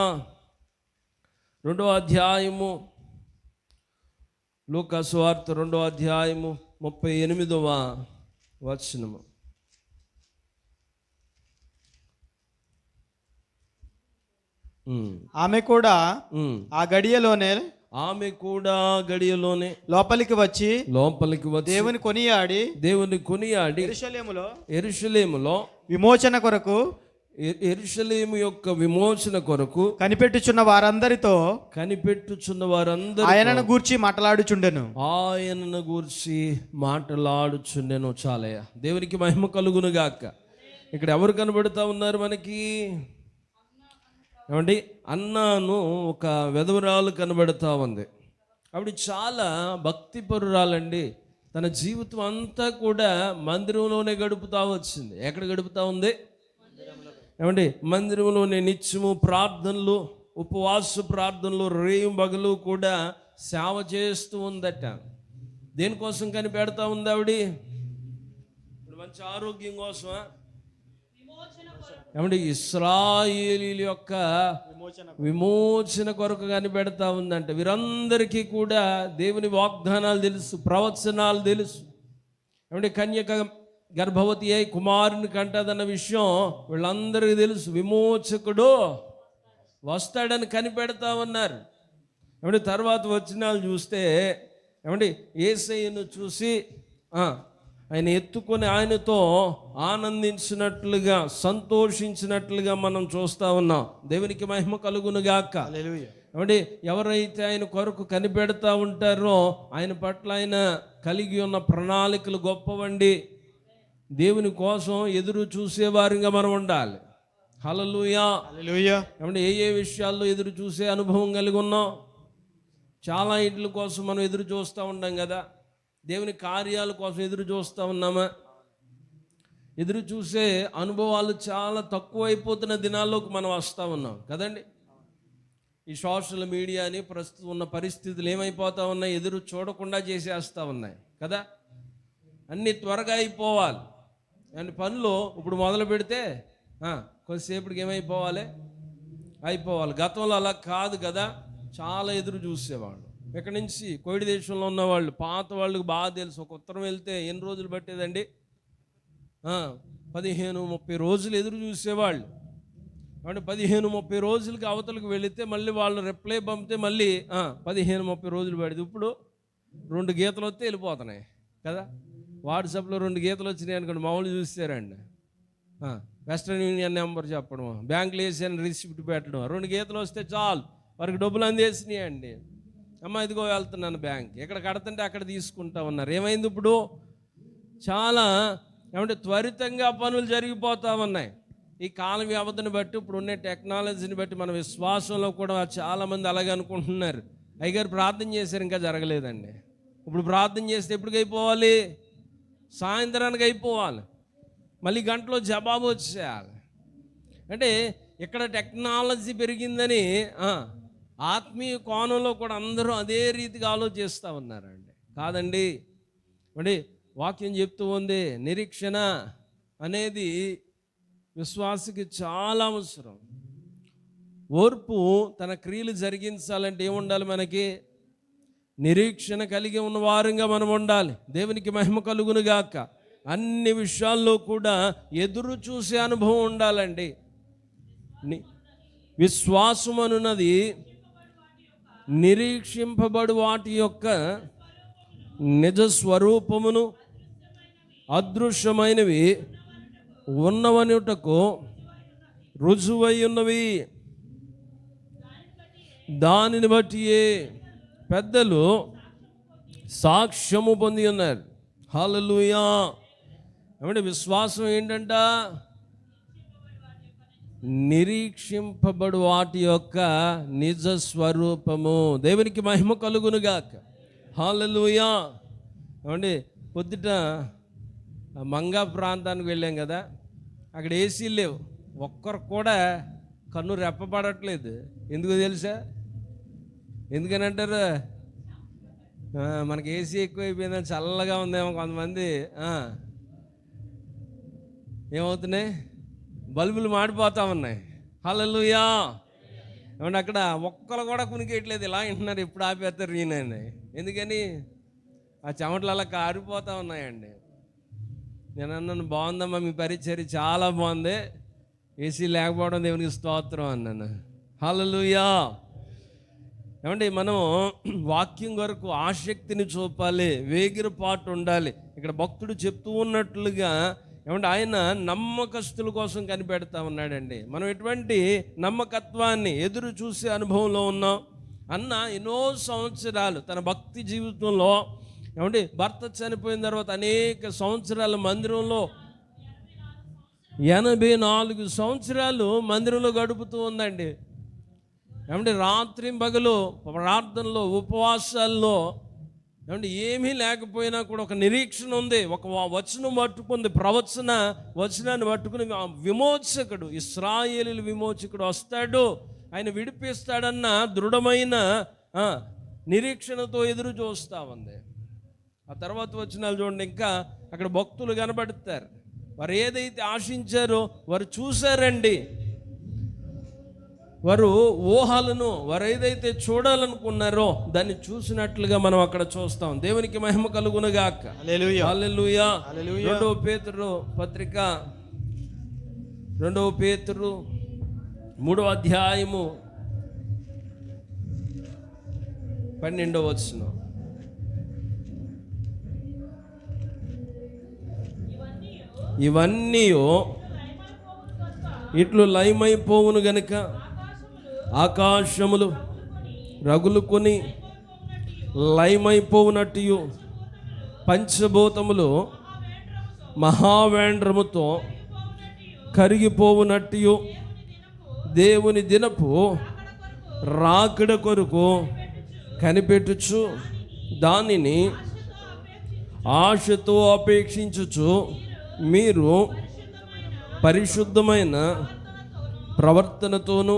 2వ అధ్యాయము. లూకా సువార్త 2వ అధ్యాయము 38వ వచనము. ఆమె కూడా ఉమ్. ఆ గడియలోనే ఆమె కూడా గడియలోనే లోపలికి వచ్చి దేవుని కొనియాడి యెరూషలేములో విమోచన కొరకు యెరూషలేము యొక్క విమోచన కొరకు కనిపెట్టుచున్న వారందరితో ఆయనను గూర్చి మాట్లాడుచుండెను. చాలయ్య, దేవునికి మహిమ కలుగును గాక. ఇక్కడ ఎవరు కనబడుతూ ఉన్నారు మనకి? ఏమండి, అన్నాను ఒక వెధవరాలు కనబడుతూ ఉంది. ఆవిడ చాలా భక్తిపరురాలండి. తన జీవితం అంతా కూడా మందిరంలోనే గడుపుతూ వచ్చింది. ఎక్కడ గడుపుతూ ఉంది? ఏమండి, మందిరంలోనే నిత్యము ప్రార్థనలు, ఉపవాస ప్రార్థనలు, రేయం బగలు కూడా సేవ చేస్తూ ఉందట. దేనికోసం కనిపెడతా ఉంది ఆవిడ? మంచి ఆరోగ్యం కోసమా? ఏమంటే ఇశ్రాయేలీల యొక్క విమోచన కొరకు కనిపెడతా ఉందంట. వీరందరికీ కూడా దేవుని వాగ్దానాలు తెలుసు, ప్రవచనాలు తెలుసు. ఏమంటే కన్యక గర్భవతి అయి కుమారుని కంటదన్న విషయం వీళ్ళందరికీ తెలుసు. విమోచకుడు వస్తాడని కనిపెడతా ఉన్నారు. ఏమంటే తర్వాత వచనాలు చూస్తే ఏమంటే యేసయ్యను చూసి ఆయన ఎత్తుకొని ఆయనతో ఆనందించినట్లుగా, సంతోషించినట్లుగా మనం చూస్తూ ఉన్నాం. దేవునికి మహిమ కలుగును గాక. ఏమంటే ఎవరైతే ఆయన కొరకు కనిపెడతా ఉంటారో ఆయన పట్ల ఆయన కలిగి ఉన్న ప్రణాళికలు గొప్పవండి. దేవుని కోసం ఎదురు చూసేవారిగా మనం ఉండాలి. హల్లెలూయా. ఏమంటే ఏ విషయాల్లో ఎదురు చూసే అనుభవం కలిగి ఉన్నాం? చాలా ఇంట్ల కోసం మనం ఎదురు చూస్తూ ఉంటాం కదా. దేవుని కార్యాల కోసం ఎదురు చూస్తూ ఉన్నామా? ఎదురు చూసే అనుభవాలు చాలా తక్కువైపోతున్న దినాల్లోకి మనం వస్తూ ఉన్నాం కదండి. ఈ సోషల్ మీడియాని ప్రస్తుతం ఉన్న పరిస్థితులు ఏమైపోతూ ఉన్నాయి? ఎదురు చూడకుండా చేసేస్తూ ఉన్నాయి కదా. అన్నీ త్వరగా అయిపోవాలి. అండ్ పనులు ఇప్పుడు మొదలు పెడితే కొద్దిసేపటికి అయిపోవాలి. గతంలో అలా కాదు కదా. చాలా ఎదురు చూసేవాళ్ళు. ఇక్కడి నుంచి కోవిడ్ దేశంలో ఉన్నవాళ్ళు, పాత వాళ్ళకి బాగా తెలుసు. ఒక ఉత్తరం వెళ్తే ఎన్ని రోజులు పట్టేదండి? 15-30 రోజులు ఎదురు చూసేవాళ్ళు. అంటే 15-30 రోజులకి అవతలకు వెళితే మళ్ళీ వాళ్ళు రిప్లై పంపితే మళ్ళీ 15-30 రోజులు పడింది. ఇప్పుడు 2 గీతలు వస్తే వెళ్ళిపోతున్నాయి కదా. వాట్సాప్లో 2 గీతలు వచ్చినాయి అనుకోండి, మామూలు చూస్తారండి. వెస్ట్రన్ యూనియన్ నెంబర్ చెప్పడం, బ్యాంకులో వేసాను రిసిప్ట్ పెట్టడం, 2 గీతలు వస్తే చాలు, వారికి డబ్బులు అందేసినాయి అండి. అమ్మ ఇదిగో వెళ్తున్నాను బ్యాంక్, ఎక్కడ కడుతుంటే అక్కడ తీసుకుంటా ఉన్నారు. ఏమైంది ఇప్పుడు? చాలా ఏమంటే త్వరితంగా పనులు జరిగిపోతూ ఉన్నాయి. ఈ కాల వ్యవధిని బట్టి, ఇప్పుడు ఉన్న టెక్నాలజీని బట్టి మన విశ్వాసంలో కూడా చాలామంది అలాగే అనుకుంటున్నారు. అయ్యగారు ప్రార్థన చేశారు, ఇంకా జరగలేదండి. ఇప్పుడు ప్రార్థన చేస్తే ఎప్పటికి అయిపోవాలి? సాయంత్రానికి అయిపోవాలి. మళ్ళీ గంటలో జవాబు వచ్చేయాలి. అంటే ఇక్కడ టెక్నాలజీ పెరిగిందని ఆత్మీయ కోణంలో కూడా అందరూ అదే రీతిగా ఆలోచిస్తూ ఉన్నారండి. కాదండి. అంటే వాక్యం చెప్తూ ఉంది, నిరీక్షణ అనేది విశ్వాసకి చాలా అవసరం. ఓర్పు తన క్రియలు జరిగించాలంటే ఏముండాలి? మనకి నిరీక్షణ కలిగి ఉన్న వారంగా మనం ఉండాలి. దేవునికి మహిమ కలుగును గాక. అన్ని విషయాల్లో కూడా ఎదురు చూసే అనుభవం ఉండాలండి. విశ్వాసం అనున్నది నిరీక్షింపబడు వాటి యొక్క నిజ స్వరూపమును, అదృశ్యమైనవి ఉన్నవనుటకు రుజువై ఉన్నవి. దానిని బట్టి పెద్దలు సాక్ష్యము పొంది ఉన్నారు. హల్లెలూయా. ఏమంటే విశ్వాసం ఏంటంట? నిరీక్షింపబడు వాటి యొక్క నిజ స్వరూపము. దేవునికి మహిమ కలుగునుగాక. హల్లెలూయా. ఏమండి పొద్దుట మంగా ప్రాంతానికి వెళ్ళాం కదా, అక్కడ ఏసీలు లేవు. ఒక్కరు కూడా కన్ను రెప్పబడట్లేదు. ఎందుకు తెలుసా? ఎందుకని అంటారు? మనకి ఏసీ ఎక్కువైపోయిందని చల్లగా ఉందేమో. కొంతమంది ఏమవుతున్నాయి? బల్బులు మాడిపోతూ ఉన్నాయి. హల్లెలూయా. ఏమంటే అక్కడ ఒక్కరు కూడా కునికేయట్లేదు. ఇలా వింటున్నారు, ఎప్పుడు ఆపేస్తారు ఈయనని. ఎందుకని? ఆ చెమటలు అలా కారిపోతూ ఉన్నాయండి. నేను అన్నాను, బాగుందమ్మా మీ పరిచర్య, చాలా బాగుంది, ఏసీ లేకపోవడం దేవునికి స్తోత్రం అన్నాను. హల్లెలూయా. ఏమండి, మనం వాక్యం వరకు ఆసక్తిని చూపాలి, వేగిరపాటు ఉండాలి. ఇక్కడ భక్తుడు చెప్తూ ఉన్నట్లుగా ఏమంటే ఆయన నమ్మకస్తుల కోసం కనిపెడతా ఉన్నాడండి. మనం ఎటువంటి నమ్మకత్వాన్ని ఎదురు చూసే అనుభవంలో ఉన్నాం. అన్న ఎన్నో సంవత్సరాలు తన భక్తి జీవితంలో ఏమంటే భర్త చనిపోయిన తర్వాత అనేక సంవత్సరాల మందిరంలో 84 సంవత్సరాలు మందిరంలో గడుపుతూ ఉందండి. ఏమంటే రాత్రి పగలు ప్రార్థనలో ఉపవాసాల్లో ఏమంటే ఏమీ లేకపోయినా కూడా ఒక నిరీక్షణ ఉంది, ఒక వచనం పట్టుకుంది, వచనాన్ని పట్టుకుని విమోచకుడు, ఇశ్రాయేలీయుల విమోచకుడు వస్తాడు, ఆయన విడిపిస్తాడన్న దృఢమైన నిరీక్షణతో ఎదురు చూస్తూ ఉంది. ఆ తర్వాత వచనాలు చూడండి, ఇంకా అక్కడ భక్తులు కనబడతారు. వారు ఏదైతే ఆశించారో వారు చూశారండి. వారు ఊహలను వారు ఏదైతే చూడాలనుకున్నారో దాన్ని చూసినట్లుగా మనం అక్కడ చూస్తాం. దేవునికి మహిమ కలుగునుగాక. హల్లెలూయా. హల్లెలూయా. రెండవ పేతురు పత్రిక 2 పేతురు 3వ అధ్యాయము 12వ వచనం. ఇవన్నీ ఇట్లు లయమైపోవును గనుక ఆకాశములు రగులుకొని లయమైపోవునట్టు పంచభూతములు మహావేంద్రముతో కరిగిపోవునట్టు దేవుని దినపు రాకడ కొరకు కనిపెట్టుచు దానిని ఆశతో అపేక్షించుచు మీరు పరిశుద్ధమైన ప్రవర్తనతోను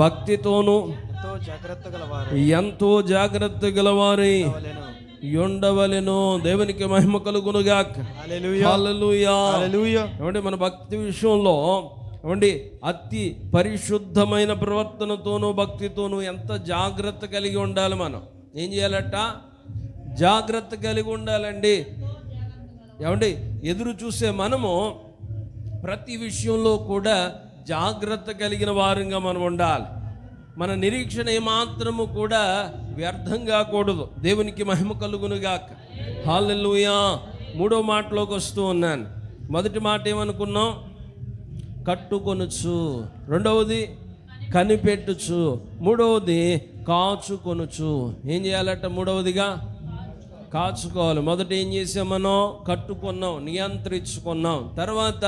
భక్తితోను ఎంతో జాగ్రత్త గలవారై ఉండవలెను. దేవునికి మహిమ కలుగునుగాక. హల్లెలూయా. ఏమంటే మన భక్తి విషయంలో ఏమండి అతి పరిశుద్ధమైన ప్రవర్తనతోనూ భక్తితోనూ ఎంత జాగ్రత్త కలిగి ఉండాలి. మనం ఏం చేయాలట? జాగ్రత్త కలిగి ఉండాలండి. ఏమండి ఎదురు చూసే మనము ప్రతి విషయంలో కూడా జాగ్రత్త కలిగిన వారంగా మనం ఉండాలి. మన నిరీక్షణ ఏమాత్రము కూడా వ్యర్థం కాకూడదు. దేవునికి మహిమ కలుగునుగాక. హల్లెలూయా. 3వ మాటలోకి వస్తూ ఉన్నాను. మొదటి మాట ఏమనుకున్నాం? కట్టుకొనుచు. రెండవది కనిపెట్టుచు. మూడవది కాచుకొనుచు. ఏం చేయాలట? మూడవదిగా కాచుకోవాలి. మొదట ఏం చేసాం? మనం కట్టుకున్నాం, నియంత్రించుకున్నాం. తర్వాత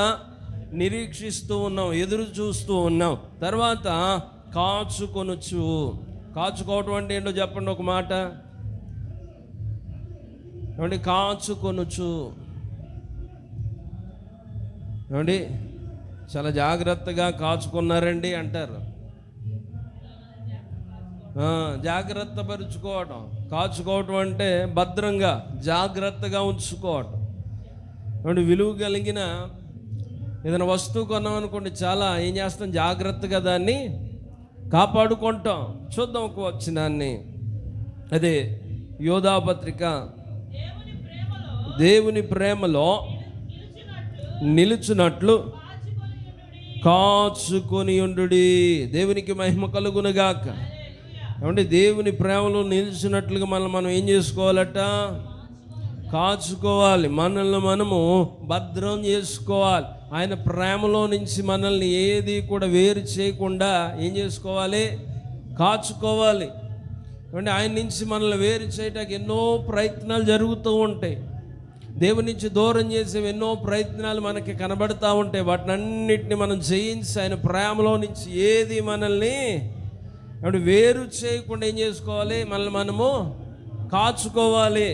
నిరీక్షిస్తూ ఉన్నాం, ఎదురు చూస్తూ ఉన్నాం. తర్వాత కాచుకొనుచు. కాచుకోవటం అంటే ఏంటో చెప్పండి ఒక మాట. ఏమండి కాచుకొనుచు ఏమండి చాలా జాగ్రత్తగా కాచుకున్నారండి అంటారు. జాగ్రత్త పరుచుకోవటం. కాచుకోవటం అంటే భద్రంగా జాగ్రత్తగా ఉంచుకోవటం. ఏమంటే విలువ కలిగిన ఏదైనా వస్తువు కొన్నాం అనుకోండి, చాలా ఏం చేస్తాం? జాగ్రత్తగా దాన్ని కాపాడుకుంటాం. చూద్దాం ఒక వచనాన్ని. అదే యోధా పత్రిక. దేవుని ప్రేమలో నిలుచున్నట్లు కాచుకొని ఉండుడి. దేవునికి మహిమ కలుగునుగాక. ఏమంటే దేవుని ప్రేమలో నిలిచినట్లుగా మనం ఏం చేసుకోవాలట? కాచుకోవాలి. మనల్ని మనము భద్రం చేసుకోవాలి. ఆయన ప్రేమలో నుంచి మనల్ని ఏది కూడా వేరు చేయకుండా ఏం చేసుకోవాలి? కాచుకోవాలి. అంటే ఆయన నుంచి మనల్ని వేరు చేయడానికి ఎన్నో ప్రయత్నాలు జరుగుతూ ఉంటాయి. దేవుని నుంచి దూరం చేసే ఎన్నో ప్రయత్నాలు మనకి కనబడుతూ ఉంటాయి. వాటినన్నిటిని మనం జయించి ఆయన ప్రేమలో నుంచి ఏది మనల్ని వేరు చేయకుండా ఏం చేసుకోవాలి? మనల్ని మనము కాచుకోవాలి,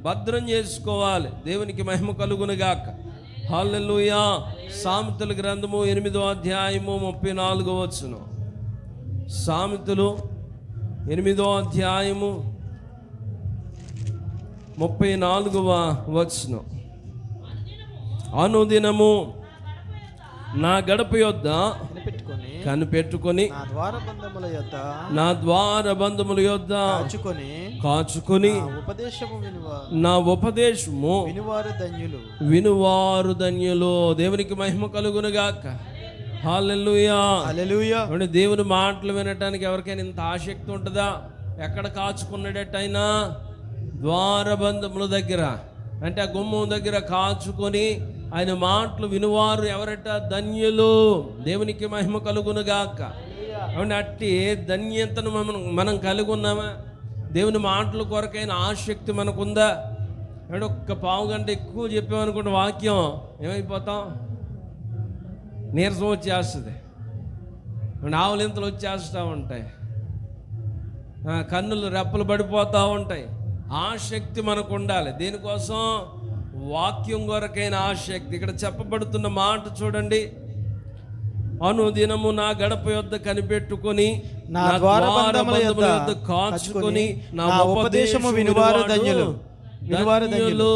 భద్రం చేసుకోవాలి. దేవునికి మహిమ కలుగునుగాక. హల్లెలూయా. సామెతల గ్రంథము 8వ అధ్యాయము 34వ వచనం. సామెతలు 8వ అధ్యాయము 34వ వచనం. అనుదినము నా గడప యొద్ద కనిపెట్టుకొని నా ద్వారబంధముల యొద్ద కాచుకొని నా ఉపదేశము వినువారు ధన్యులు. దేవునికి మహిమ కలుగునుగాక. హల్లెలూయా. హల్లెలూయా. అంటే దేవుని మాటలు వినటానికి ఎవరికైనా ఇంత ఆసక్తి ఉంటుందా? ఎక్కడ కాచుకున్నాడటైనా ద్వారబంధముల దగ్గర, అంటే ఆ గుమ్మం దగ్గర కాచుకొని ఆయన మాటలు వినువారు ఎవరట? ధన్యులు. దేవునికి మహిమ కలుగునుగాక. అవును, అట్టి ధన్యతను మనం కలిగి ఉన్నామా? దేవుని మాటల కొరకైన ఆసక్తి మనకుందా? అంటే ఒక్క పావు గంట ఎక్కువ చెప్పామనుకుంటే వాక్యం ఏమైపోతాం? నీరసం వచ్చేస్తుంది, ఆవులింతలు వచ్చేస్తూ ఉంటాయి, కన్నులు రెప్పలు పడిపోతూ ఉంటాయి. ఆసక్తి మనకు ఉండాలి. దేనికోసం? వాక్యం కొరకైన ఆసక్తి. ఇక్కడ చెప్పబడుతున్న మాట చూడండి. అనుదినము నా గడప యొద్ద కనిపెట్టుకొని, నా ద్వారబంధముల యొద్ద కాచుకొని, నా ఉపదేశము వినువారు ధన్యులు. ధన్యులు.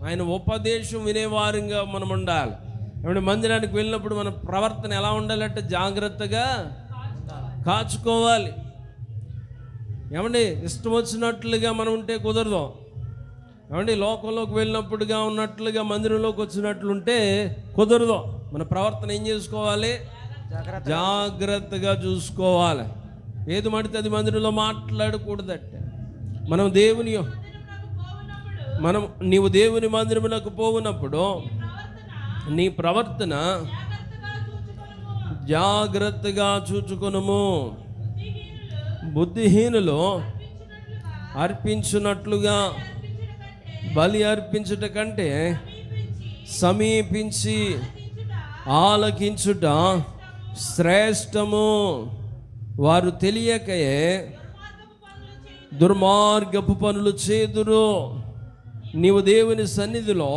ఆయన ఉపదేశం వినేవారుగా మనం ఉండాలి. ఏమంటే మందిరానికి వెళ్ళినప్పుడు మన ప్రవర్తన ఎలా ఉండాలంటే జాగ్రత్తగా కాచుకోవాలి. ఏమండి ఇష్టం వచ్చినట్లుగా మనం ఉంటే కుదరదు. ఏమండి లోకంలోకి వెళ్ళినప్పుడుగా ఉన్నట్లుగా మందిరంలోకి వచ్చినట్లుంటే కుదరదు. మన ప్రవర్తన ఏం చేసుకోవాలి? జాగ్రత్తగా చూసుకోవాలి. ఏది మడితే అది మందిరంలో మాట్లాడకూడదట. నీవు దేవుని మందిరమునకు పోవునప్పుడు నీ ప్రవర్తన జాగ్రత్తగా చూచుకొనుము. బుద్ధిహీనులు అర్పించున్నట్లుగా బలి అర్పించుట కంటే సమీపించి ఆలకించుట శ్రేష్టము. వారు తెలియకయే దుర్మార్గపు పనులు చేదురు. నీవు దేవుని సన్నిధిలో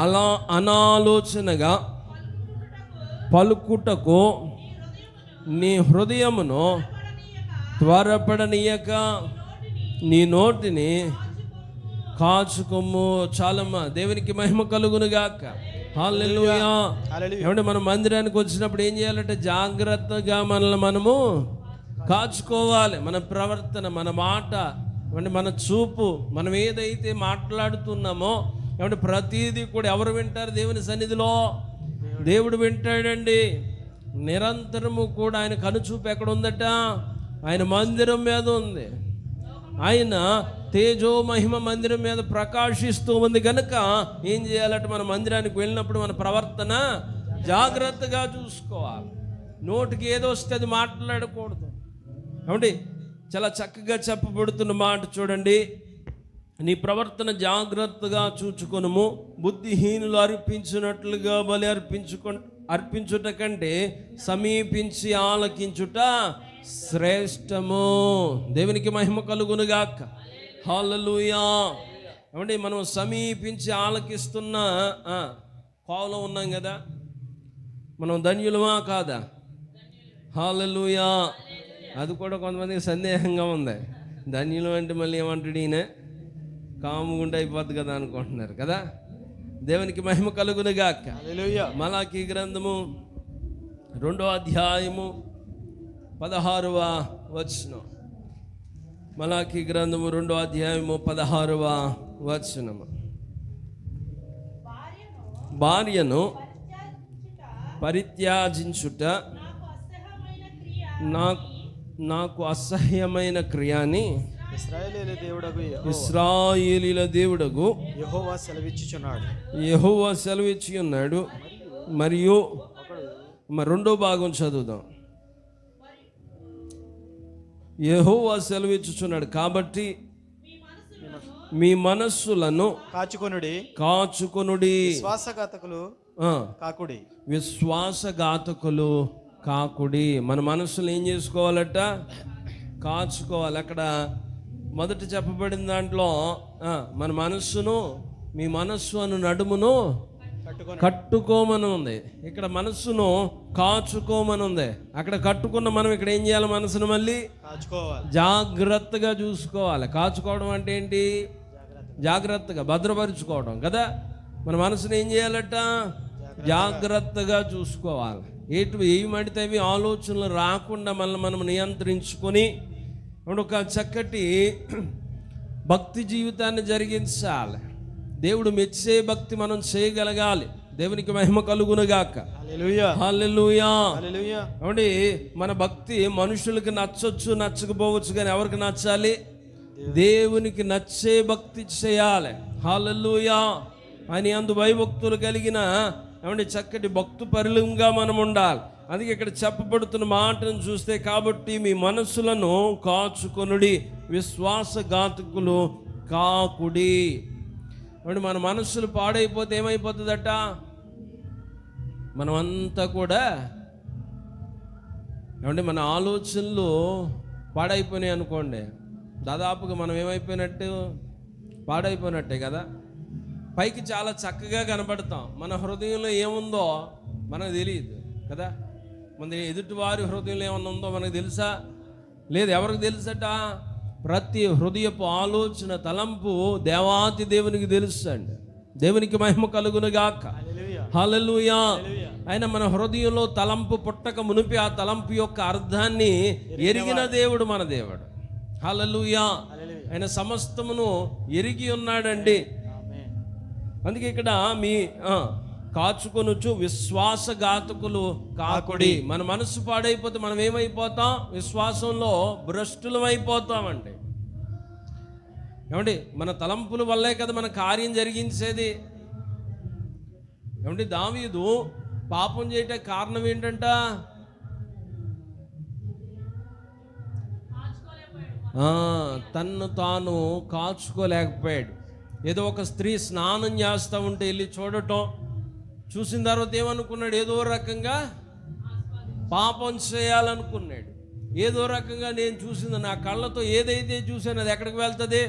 అలా అనాలోచనగా పలుకుటకు నీ హృదయమును త్వరపడనీయక నీ నోటిని కాచుకొమ్ము. చాలమ్మా. దేవునికి మహిమ కలుగునుగాక. హల్లెలూయా. ఏమంటే మనం మందిరానికి వచ్చినప్పుడు ఏం చేయాలంటే జాగ్రత్తగా మనల్ని మనము కాచుకోవాలి. మన ప్రవర్తన, మన మాట, అంటే మన చూపు, మనం ఏదైతే మాట్లాడుతున్నామో ఏమంటే ప్రతిదీ కూడా ఎవరు వింటారు? దేవుని సన్నిధిలో దేవుడు వింటాడండి. నిరంతరము కూడా ఆయన కనుచూపు ఎక్కడ ఉందట? ఆయన మందిరం మీద ఉంది. ఆయన తేజో మహిమ మందిరం మీద ప్రకాశిస్తూ ఉంది కనుక ఏం చేయాలంటే మన మందిరానికి వెళ్ళినప్పుడు మన ప్రవర్తన జాగ్రత్తగా చూసుకోవాలి. నోటికి ఏదో వస్తే అది మాట్లాడకూడదు. ఏమండి చాలా చక్కగా చెప్పబడుతున్న మాట చూడండి. నీ ప్రవర్తన జాగ్రత్తగా చూచుకొనుము. బుద్ధిహీనులు అర్పించినట్లుగా బలి అర్పించుట కంటే సమీపించి ఆలకించుట శ్రేష్టము. దేవునికి మహిమ కలుగునుగాక. హల్లెలూయా. ఏమండి మనం సమీపించి ఆలకిస్తున్న కోవలో ఉన్నాం కదా, మనం ధన్యులమా కాదా? హల్లెలూయా. అది కూడా కొంతమందికి సందేహంగా ఉంది. ధన్యులు అంటే మళ్ళీ ఏమంటాడు ఈయన? కాముగుండా అయిపోద్ది కదా అనుకుంటున్నారు కదా. దేవునికి మహిమ కలుగునుగాక. మలాకీ గ్రంథము 2వ అధ్యాయము 16వ వచనం. మలాకీ గ్రంథము 2వ అధ్యాయము 16వ వచనము. భార్యను పరిత్యాజించుట నాకు అసహ్యమైన క్రియని ఇశ్రాయేలీల దేవుడగు యెహోవా సెలవిచ్చి ఉన్నాడు. మరియు రెండో భాగం చదువుదాం. యెహోవా సెలవిచ్చుచున్నాడు, కాబట్టి మీ మనస్సులను కాచుకొనుడి. విశ్వాసఘాతకులు కాకుడి. మన మనస్సులు ఏం చేసుకోవాలట? కాచుకోవాలి. అక్కడ మొదట చెప్పబడిన దాంట్లో మన మనస్సును, మీ మనస్సు అను నడుమును కట్టుకోమని ఉంది. ఇక్కడ మనస్సును కాచుకోమని ఉంది. అక్కడ కట్టుకున్న మనం ఇక్కడ ఏం చేయాలి? మనసును మళ్ళీ జాగ్రత్తగా చూసుకోవాలి. కాచుకోవడం అంటే ఏంటి? జాగ్రత్తగా భద్రపరుచుకోవడం కదా. మన మనసును ఏం చేయాలట? జాగ్రత్తగా చూసుకోవాలి. ఏవి మడితే అవి ఆలోచనలు రాకుండా మనం నియంత్రించుకొని ఒక చక్కటి భక్తి జీవితాన్ని జరిగించాలి. దేవుడు మెచ్చే భక్తి మనం చేయగలగాలి. దేవునికి మహిమ కలుగునుగాక. హల్లెలూయా, హల్లెలూయా. హల్లెలూయా. ఏమండి, మన భక్తి మనుషులకి నచ్చొచ్చు, నచ్చకపోవచ్చు, కానీ ఎవరికి నచ్చాలి? దేవునికి నచ్చే భక్తి చేయాలి. హల్లెలూయా. అని అందు భయభక్తులు కలిగిన ఏమండి చక్కటి భక్తు పరిలంగా మనం ఉండాలి. అందుకే ఇక్కడ చెప్పబడుతున్న మాటను చూస్తే, కాబట్టి మీ మనస్సులను కాచుకొనుడి, విశ్వాసఘాతకులు కాకుడి. అంటే మన మనస్సులు పాడైపోతే ఏమైపోతుందట? మనమంతా కూడా ఏమంటే మన ఆలోచనలు పాడైపోయినాయి అనుకోండి, దాదాపుగా మనం ఏమైపోయినట్టు? పాడైపోయినట్టే కదా. పైకి చాలా చక్కగా కనబడతాం, మన హృదయంలో ఏముందో మనకు తెలియదు కదా. మన ఎదుటివారి హృదయంలో ఏమన్నా ఉందో మనకు తెలుసా? లేదు. ఎవరికి తెలుసట? ప్రతి హృదయపు ఆలోచన, తలంపు దేవాతి దేవునికి తెలుసండి. దేవునికి మహిమ కలుగునుగాక. హల్లెలూయా. ఆయన మన హృదయంలో తలంపు పుట్టక మునిపి ఆ తలంపు యొక్క అర్థాన్ని ఎరిగిన దేవుడు మన దేవుడు. హల్లెలూయా. ఆయన సమస్తమును ఎరిగి ఉన్నాడండి. అందుకే ఇక్కడ మీ కాచుకొనుచు విశ్వాసఘాతకులు కాకుడి. మన మనసు పాడైపోతే మనం ఏమైపోతాం? విశ్వాసంలో భ్రష్టులం అయిపోతామండి. ఏమండి, మన తలంపుల వల్లే కదా మన కార్యం జరిగించేది. ఏమండి, దావీదు పాపం చేయటానికి కారణం ఏంటంట? తన్ను తాను కాచుకోలేకపోయాడు. ఏదో ఒక స్త్రీ స్నానం చేస్తూ ఉంటే వెళ్ళి చూడటం, చూసిన తర్వాత ఏమనుకున్నాడు? ఏదో రకంగా పాపం చేయాలనుకున్నాడు. ఏదో రకంగా నేను చూసింది, నా కళ్ళతో ఏదైతే చూసాను అది ఎక్కడికి వెళ్తుంది?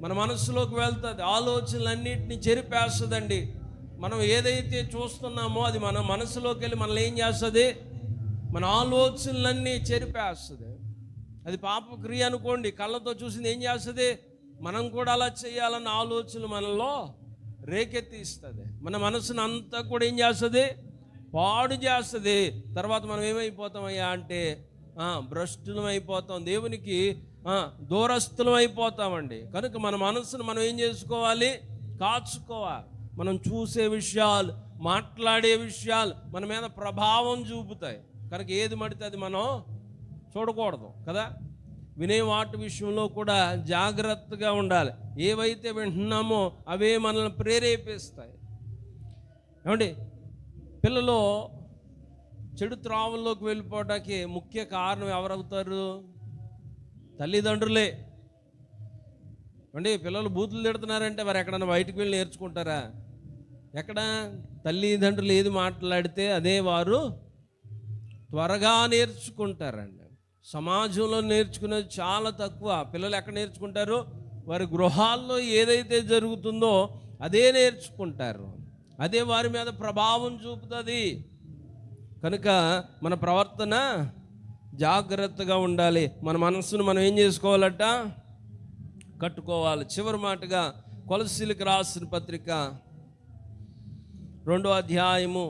మన మనస్సులోకి వెళ్తుంది. ఆలోచనలన్నింటినీ చెరిపేస్తుందండి. మనం ఏదైతే చూస్తున్నామో అది మన మనసులోకి వెళ్ళి మనల్ని ఏం చేస్తుంది? మన ఆలోచనలన్నీ చెరిపేస్తుంది. అది పాపక్రియ అనుకోండి. కళ్ళతో చూసింది ఏం చేస్తుంది? మనం కూడా అలా చేయాలన్న ఆలోచనలు మనలో రేకెత్తిస్తుంది. మన మనసును అంతా కూడా ఏం చేస్తుంది? పాడు చేస్తుంది. తర్వాత మనం ఏమైపోతామయ్యా అంటే భ్రష్టులం అయిపోతాం, దేవునికి దూరస్థులం అయిపోతామండి. కనుక మన మనసును మనం ఏం చేసుకోవాలి? కాచుకోవాలి. మనం చూసే విషయాలు, మాట్లాడే విషయాలు మన మీద ప్రభావం చూపుతాయి. కనుక ఏది మడితే అది మనం చూడకూడదు కదా. వినే వాటి విషయంలో కూడా జాగ్రత్తగా ఉండాలి. ఏవైతే వింటున్నామో అవే మనల్ని ప్రేరేపిస్తాయి. ఏమండి, పిల్లలు చెడు త్రావుల్లోకి వెళ్ళిపోవడానికి ముఖ్య కారణం ఎవరవుతారు? తల్లిదండ్రులే. అంటే పిల్లలు బూతులు తిడుతున్నారంటే మరి ఎక్కడన్నా బయటకు వెళ్ళి నేర్చుకుంటారా? ఎక్కడ? తల్లిదండ్రులు ఏది మాట్లాడితే అదే వారు త్వరగా నేర్చుకుంటారండి. సమాజంలో నేర్చుకునేది చాలా తక్కువ. పిల్లలు ఎక్కడ నేర్చుకుంటారు? వారి గృహాల్లో ఏదైతే జరుగుతుందో అదే నేర్చుకుంటారు. అదే వారి మీద ప్రభావం చూపుతుంది. కనుక మన ప్రవర్తన జాగ్రత్తగా ఉండాలి. మన మనస్సును మనం ఏం చేసుకోవాలట? కట్టుకోవాలి. చివరి మాటగా కొలస్సీలకు రాసిన పత్రిక 2వ అధ్యాయము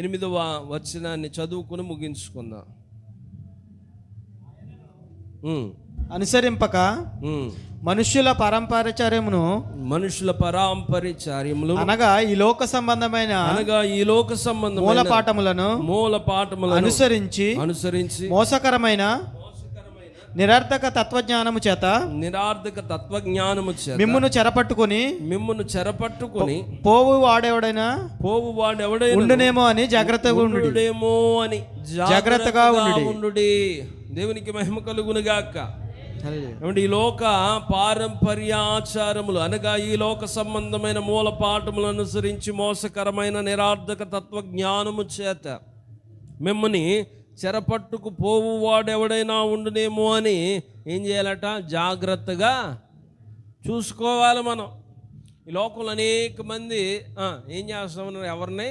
8వ వచనాన్ని చదువుకుని ముగించుకుందాం. అనుసరింపక మనుష్యుల పరంపరాచార్యమును అనగా ఈ లోక సంబంధమైన మూలపాఠములను అనుసరించి మోసకరమైన నిరర్థక తత్వజ్ఞానము చేత మిమ్మును చెరపట్టుకుని పోవు వాడెవడైనా ఉండునేమో అని జాగ్రత్తగా ఉండుడి. దేవునికి మహిమ కలుగునుగాక. ఈ లోక పారంపర్యాచారములు అనగా ఈ లోక సంబంధమైన మూల పాఠములను అనుసరించి మోసకరమైన నిరార్థక తత్వజ్ఞానము చేత మిమ్మల్ని చెరపట్టుకు పోవు వాడెవడైనా ఉండునేమో అని ఏం చేయాలట? జాగ్రత్తగా చూసుకోవాలి. మనం ఈ లోకంలో అనేక మంది ఏం చేస్తామన్నారు? ఎవరిని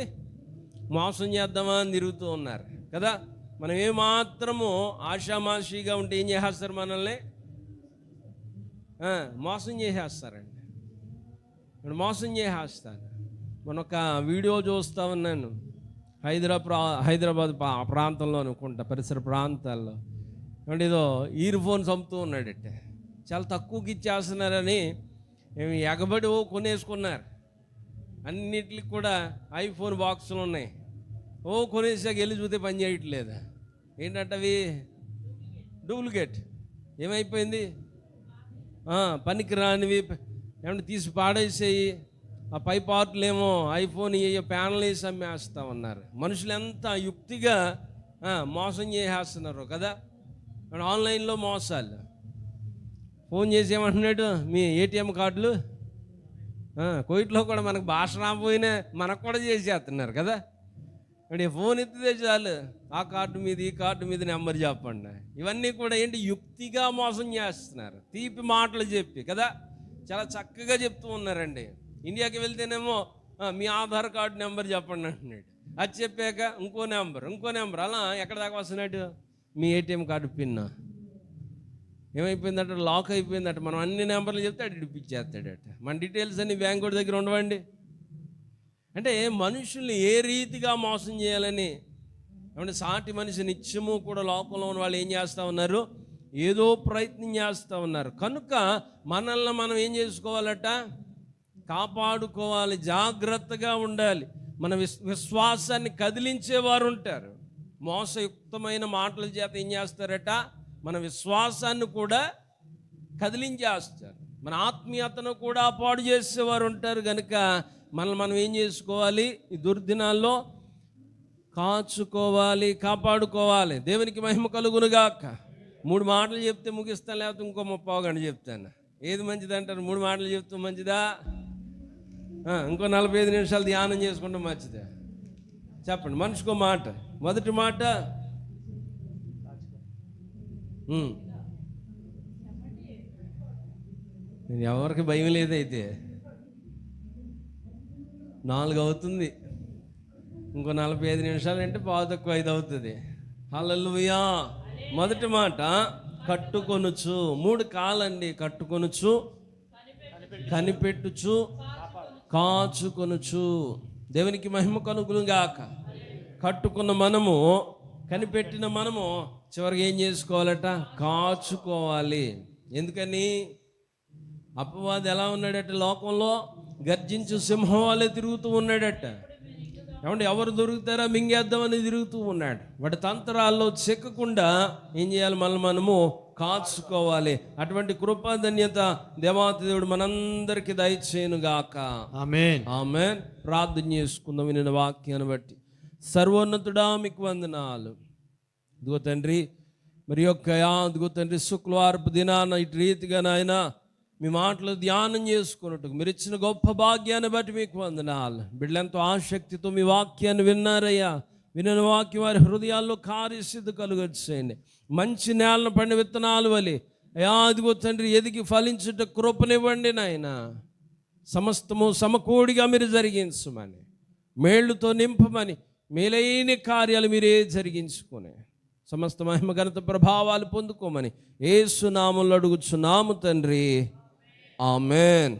మోసం చేద్దామా అని తిరుగుతూ ఉన్నారు కదా. మనం ఏమాత్రము ఆషామాషిగా ఉంటే ఏం చేసేస్తారు? మనల్ని మోసం చేసేస్తారండి. మోసం చేసేస్తారు. మన ఒక వీడియో చూస్తూ ఉన్నాను. హైదరాబాద్ ప్రాంతంలో అనుకుంటా, పరిసర ప్రాంతాల్లో. అంటే ఏదో ఇయర్ ఫోన్స్ అమ్ముతూ ఉన్నాడంటే చాలా తక్కువకి ఇచ్చేస్తున్నారని ఎగబడి కొనేసుకున్నారు. అన్నిటికి కూడా ఐఫోన్ బాక్సులు ఉన్నాయి. కొనేసాక వెళ్ళి చూస్తే పని చేయట్లేదు. ఏంటంటే అవి డూప్లికేట్. ఏమైపోయింది? పనికి రానివి ఏమంటే తీసి పాడేసేయి. ఆ పై పార్ట్లు ఏమో ఐఫోన్ ప్యానల్ వేసి అమ్మేస్తా ఉన్నారు. మనుషులు ఎంత యుక్తిగా మోసం చేసేస్తున్నారు కదా. ఆన్లైన్లో మోసాలు. ఫోన్ చేసి ఏమంటున్నాడు, మీ ఏటీఎం కార్డులు కోయిట్లో కూడా మనకు భాష రాకపోయినా మనకు కూడా చేసేస్తున్నారు కదా. అంటే ఫోన్ ఎత్తితే చాలు, ఆ కార్డు మీద ఈ కార్డు మీద నెంబర్ చెప్పండి. ఇవన్నీ కూడా ఏంటి, యుక్తిగా మోసం చేస్తున్నారు. తీపి మాటలు చెప్పి కదా, చాలా చక్కగా చెప్తూ ఉన్నారండి. ఇండియాకి వెళ్తేనేమో మీ ఆధార్ కార్డు నెంబర్ చెప్పండి అంటున్నాడు. అది చెప్పాక ఇంకో నెంబర్ అలా ఎక్కడ దాకా వస్తున్నాడు, మీ ఏటీఎం కార్డు పిన్ ఏమైపోయిందట, లాక్ అయిపోయిందట. మనం అన్ని నెంబర్లు చెప్తే అటు ఇడిపించేస్తాడట. మన డీటెయిల్స్ అన్ని బ్యాంక్ వాడి దగ్గర ఉండవండి. అంటే మనుషుల్ని ఏ రీతిగా మోసం చేయాలని, ఏమంటే సాటి మనిషి నిత్యము కూడా లోకంలో ఉన్న వాళ్ళు ఏం చేస్తూ ఉన్నారు, ఏదో ప్రయత్నం చేస్తూ ఉన్నారు. కనుక మనల్ని మనం ఏం చేసుకోవాలట, కాపాడుకోవాలి, జాగ్రత్తగా ఉండాలి. మన విశ్వాసాన్ని కదిలించేవారు ఉంటారు. మోసయుక్తమైన మాటల చేత ఏం చేస్తారట, మన విశ్వాసాన్ని కూడా కదిలించేస్తారు. మన ఆత్మీయతను కూడా పాడు చేసేవారు ఉంటారు. కనుక మనం ఏం చేసుకోవాలి, ఈ దుర్దినాల్లో కాచుకోవాలి, కాపాడుకోవాలి. దేవునికి మహిమ కలుగునుగాక. 3 మాటలు చెప్తే ముగిస్తాను, లేకపోతే ఇంకో 30 గంట చెప్తాను. ఏది మంచిది అంటారు? 3 మాటలు చెప్తూ మంచిదా, ఇంకో 45 నిమిషాలు ధ్యానం చేసుకుంటే మంచిదా? చెప్పండి, మనిషికో మాట. మొదటి మాట నేను ఎవరికి భయం లేదైతే 4 అవుతుంది, ఇంకో 45 నిమిషాలు అంటే 4:45 అవుతుంది. హల్లెలూయా. మొదటి మాట కట్టుకొనుచు. 3 కాలండి. కట్టుకొనుచు, కనిపెట్టుచు, కాచుకొనుచు. దేవునికి మహిమ కలుగునుగాక. కట్టుకున్న మనము, కనిపెట్టిన మనము చివరికి ఏం చేసుకోవాలట, కాచుకోవాలి. ఎందుకని? అపవాది ఎలా ఉన్నాడట, లోకంలో గర్జించు సింహం వాళ్ళే తిరుగుతూ ఉన్నాడట. ఏమంటే ఎవరు దొరుకుతారా మింగేద్దామని తిరుగుతూ ఉన్నాడు. వాటి తంత్రాల్లో చిక్కకుండా ఏం చేయాలి, మనము కాచుకోవాలి. అటువంటి కృపాధన్యత దేవాతి దేవుడు మనందరికీ దయచేయునుగాక. ఆమేన్, ఆమేన్. ప్రార్థన చేసుకుందాం వినిన వాక్యాన్ని బట్టి. సర్వోన్నతుడా మీకు వందనాలు. ఇదిగో తండ్రి, మరి ఇదిగో తండ్రి, శుక్రవారపు దినాన ఇటు రీతిగా నాయన మీ మాటలు ధ్యానం చేసుకున్నట్టు మీరు ఇచ్చిన గొప్ప భాగ్యాన్ని బట్టి మీకు వందనాలు. బిడ్డలెంతో ఆసక్తితో మీ వాక్యాన్ని విన్నారయ్యా. వినిన వాక్యం వారి హృదయాల్లో కార్యసిద్ధి కలుగచేయండి. మంచి నేలను పండిన విత్తనాలు వలె అయ్యా అదిగో తండ్రి ఎదిగి ఫలించుట కృపనివ్వండి నాయన. సమస్తము సమకూడిగా మీరు జరిగించమని, మేళ్లతో నింపమని, మేలైన కార్యాలు మీరే జరిగించుకొని సమస్త మహిమ ఘనత ప్రభావాలు పొందుకోమని యేసు నామములో అడుగుచున్నాము తండ్రి. ఆమేన్.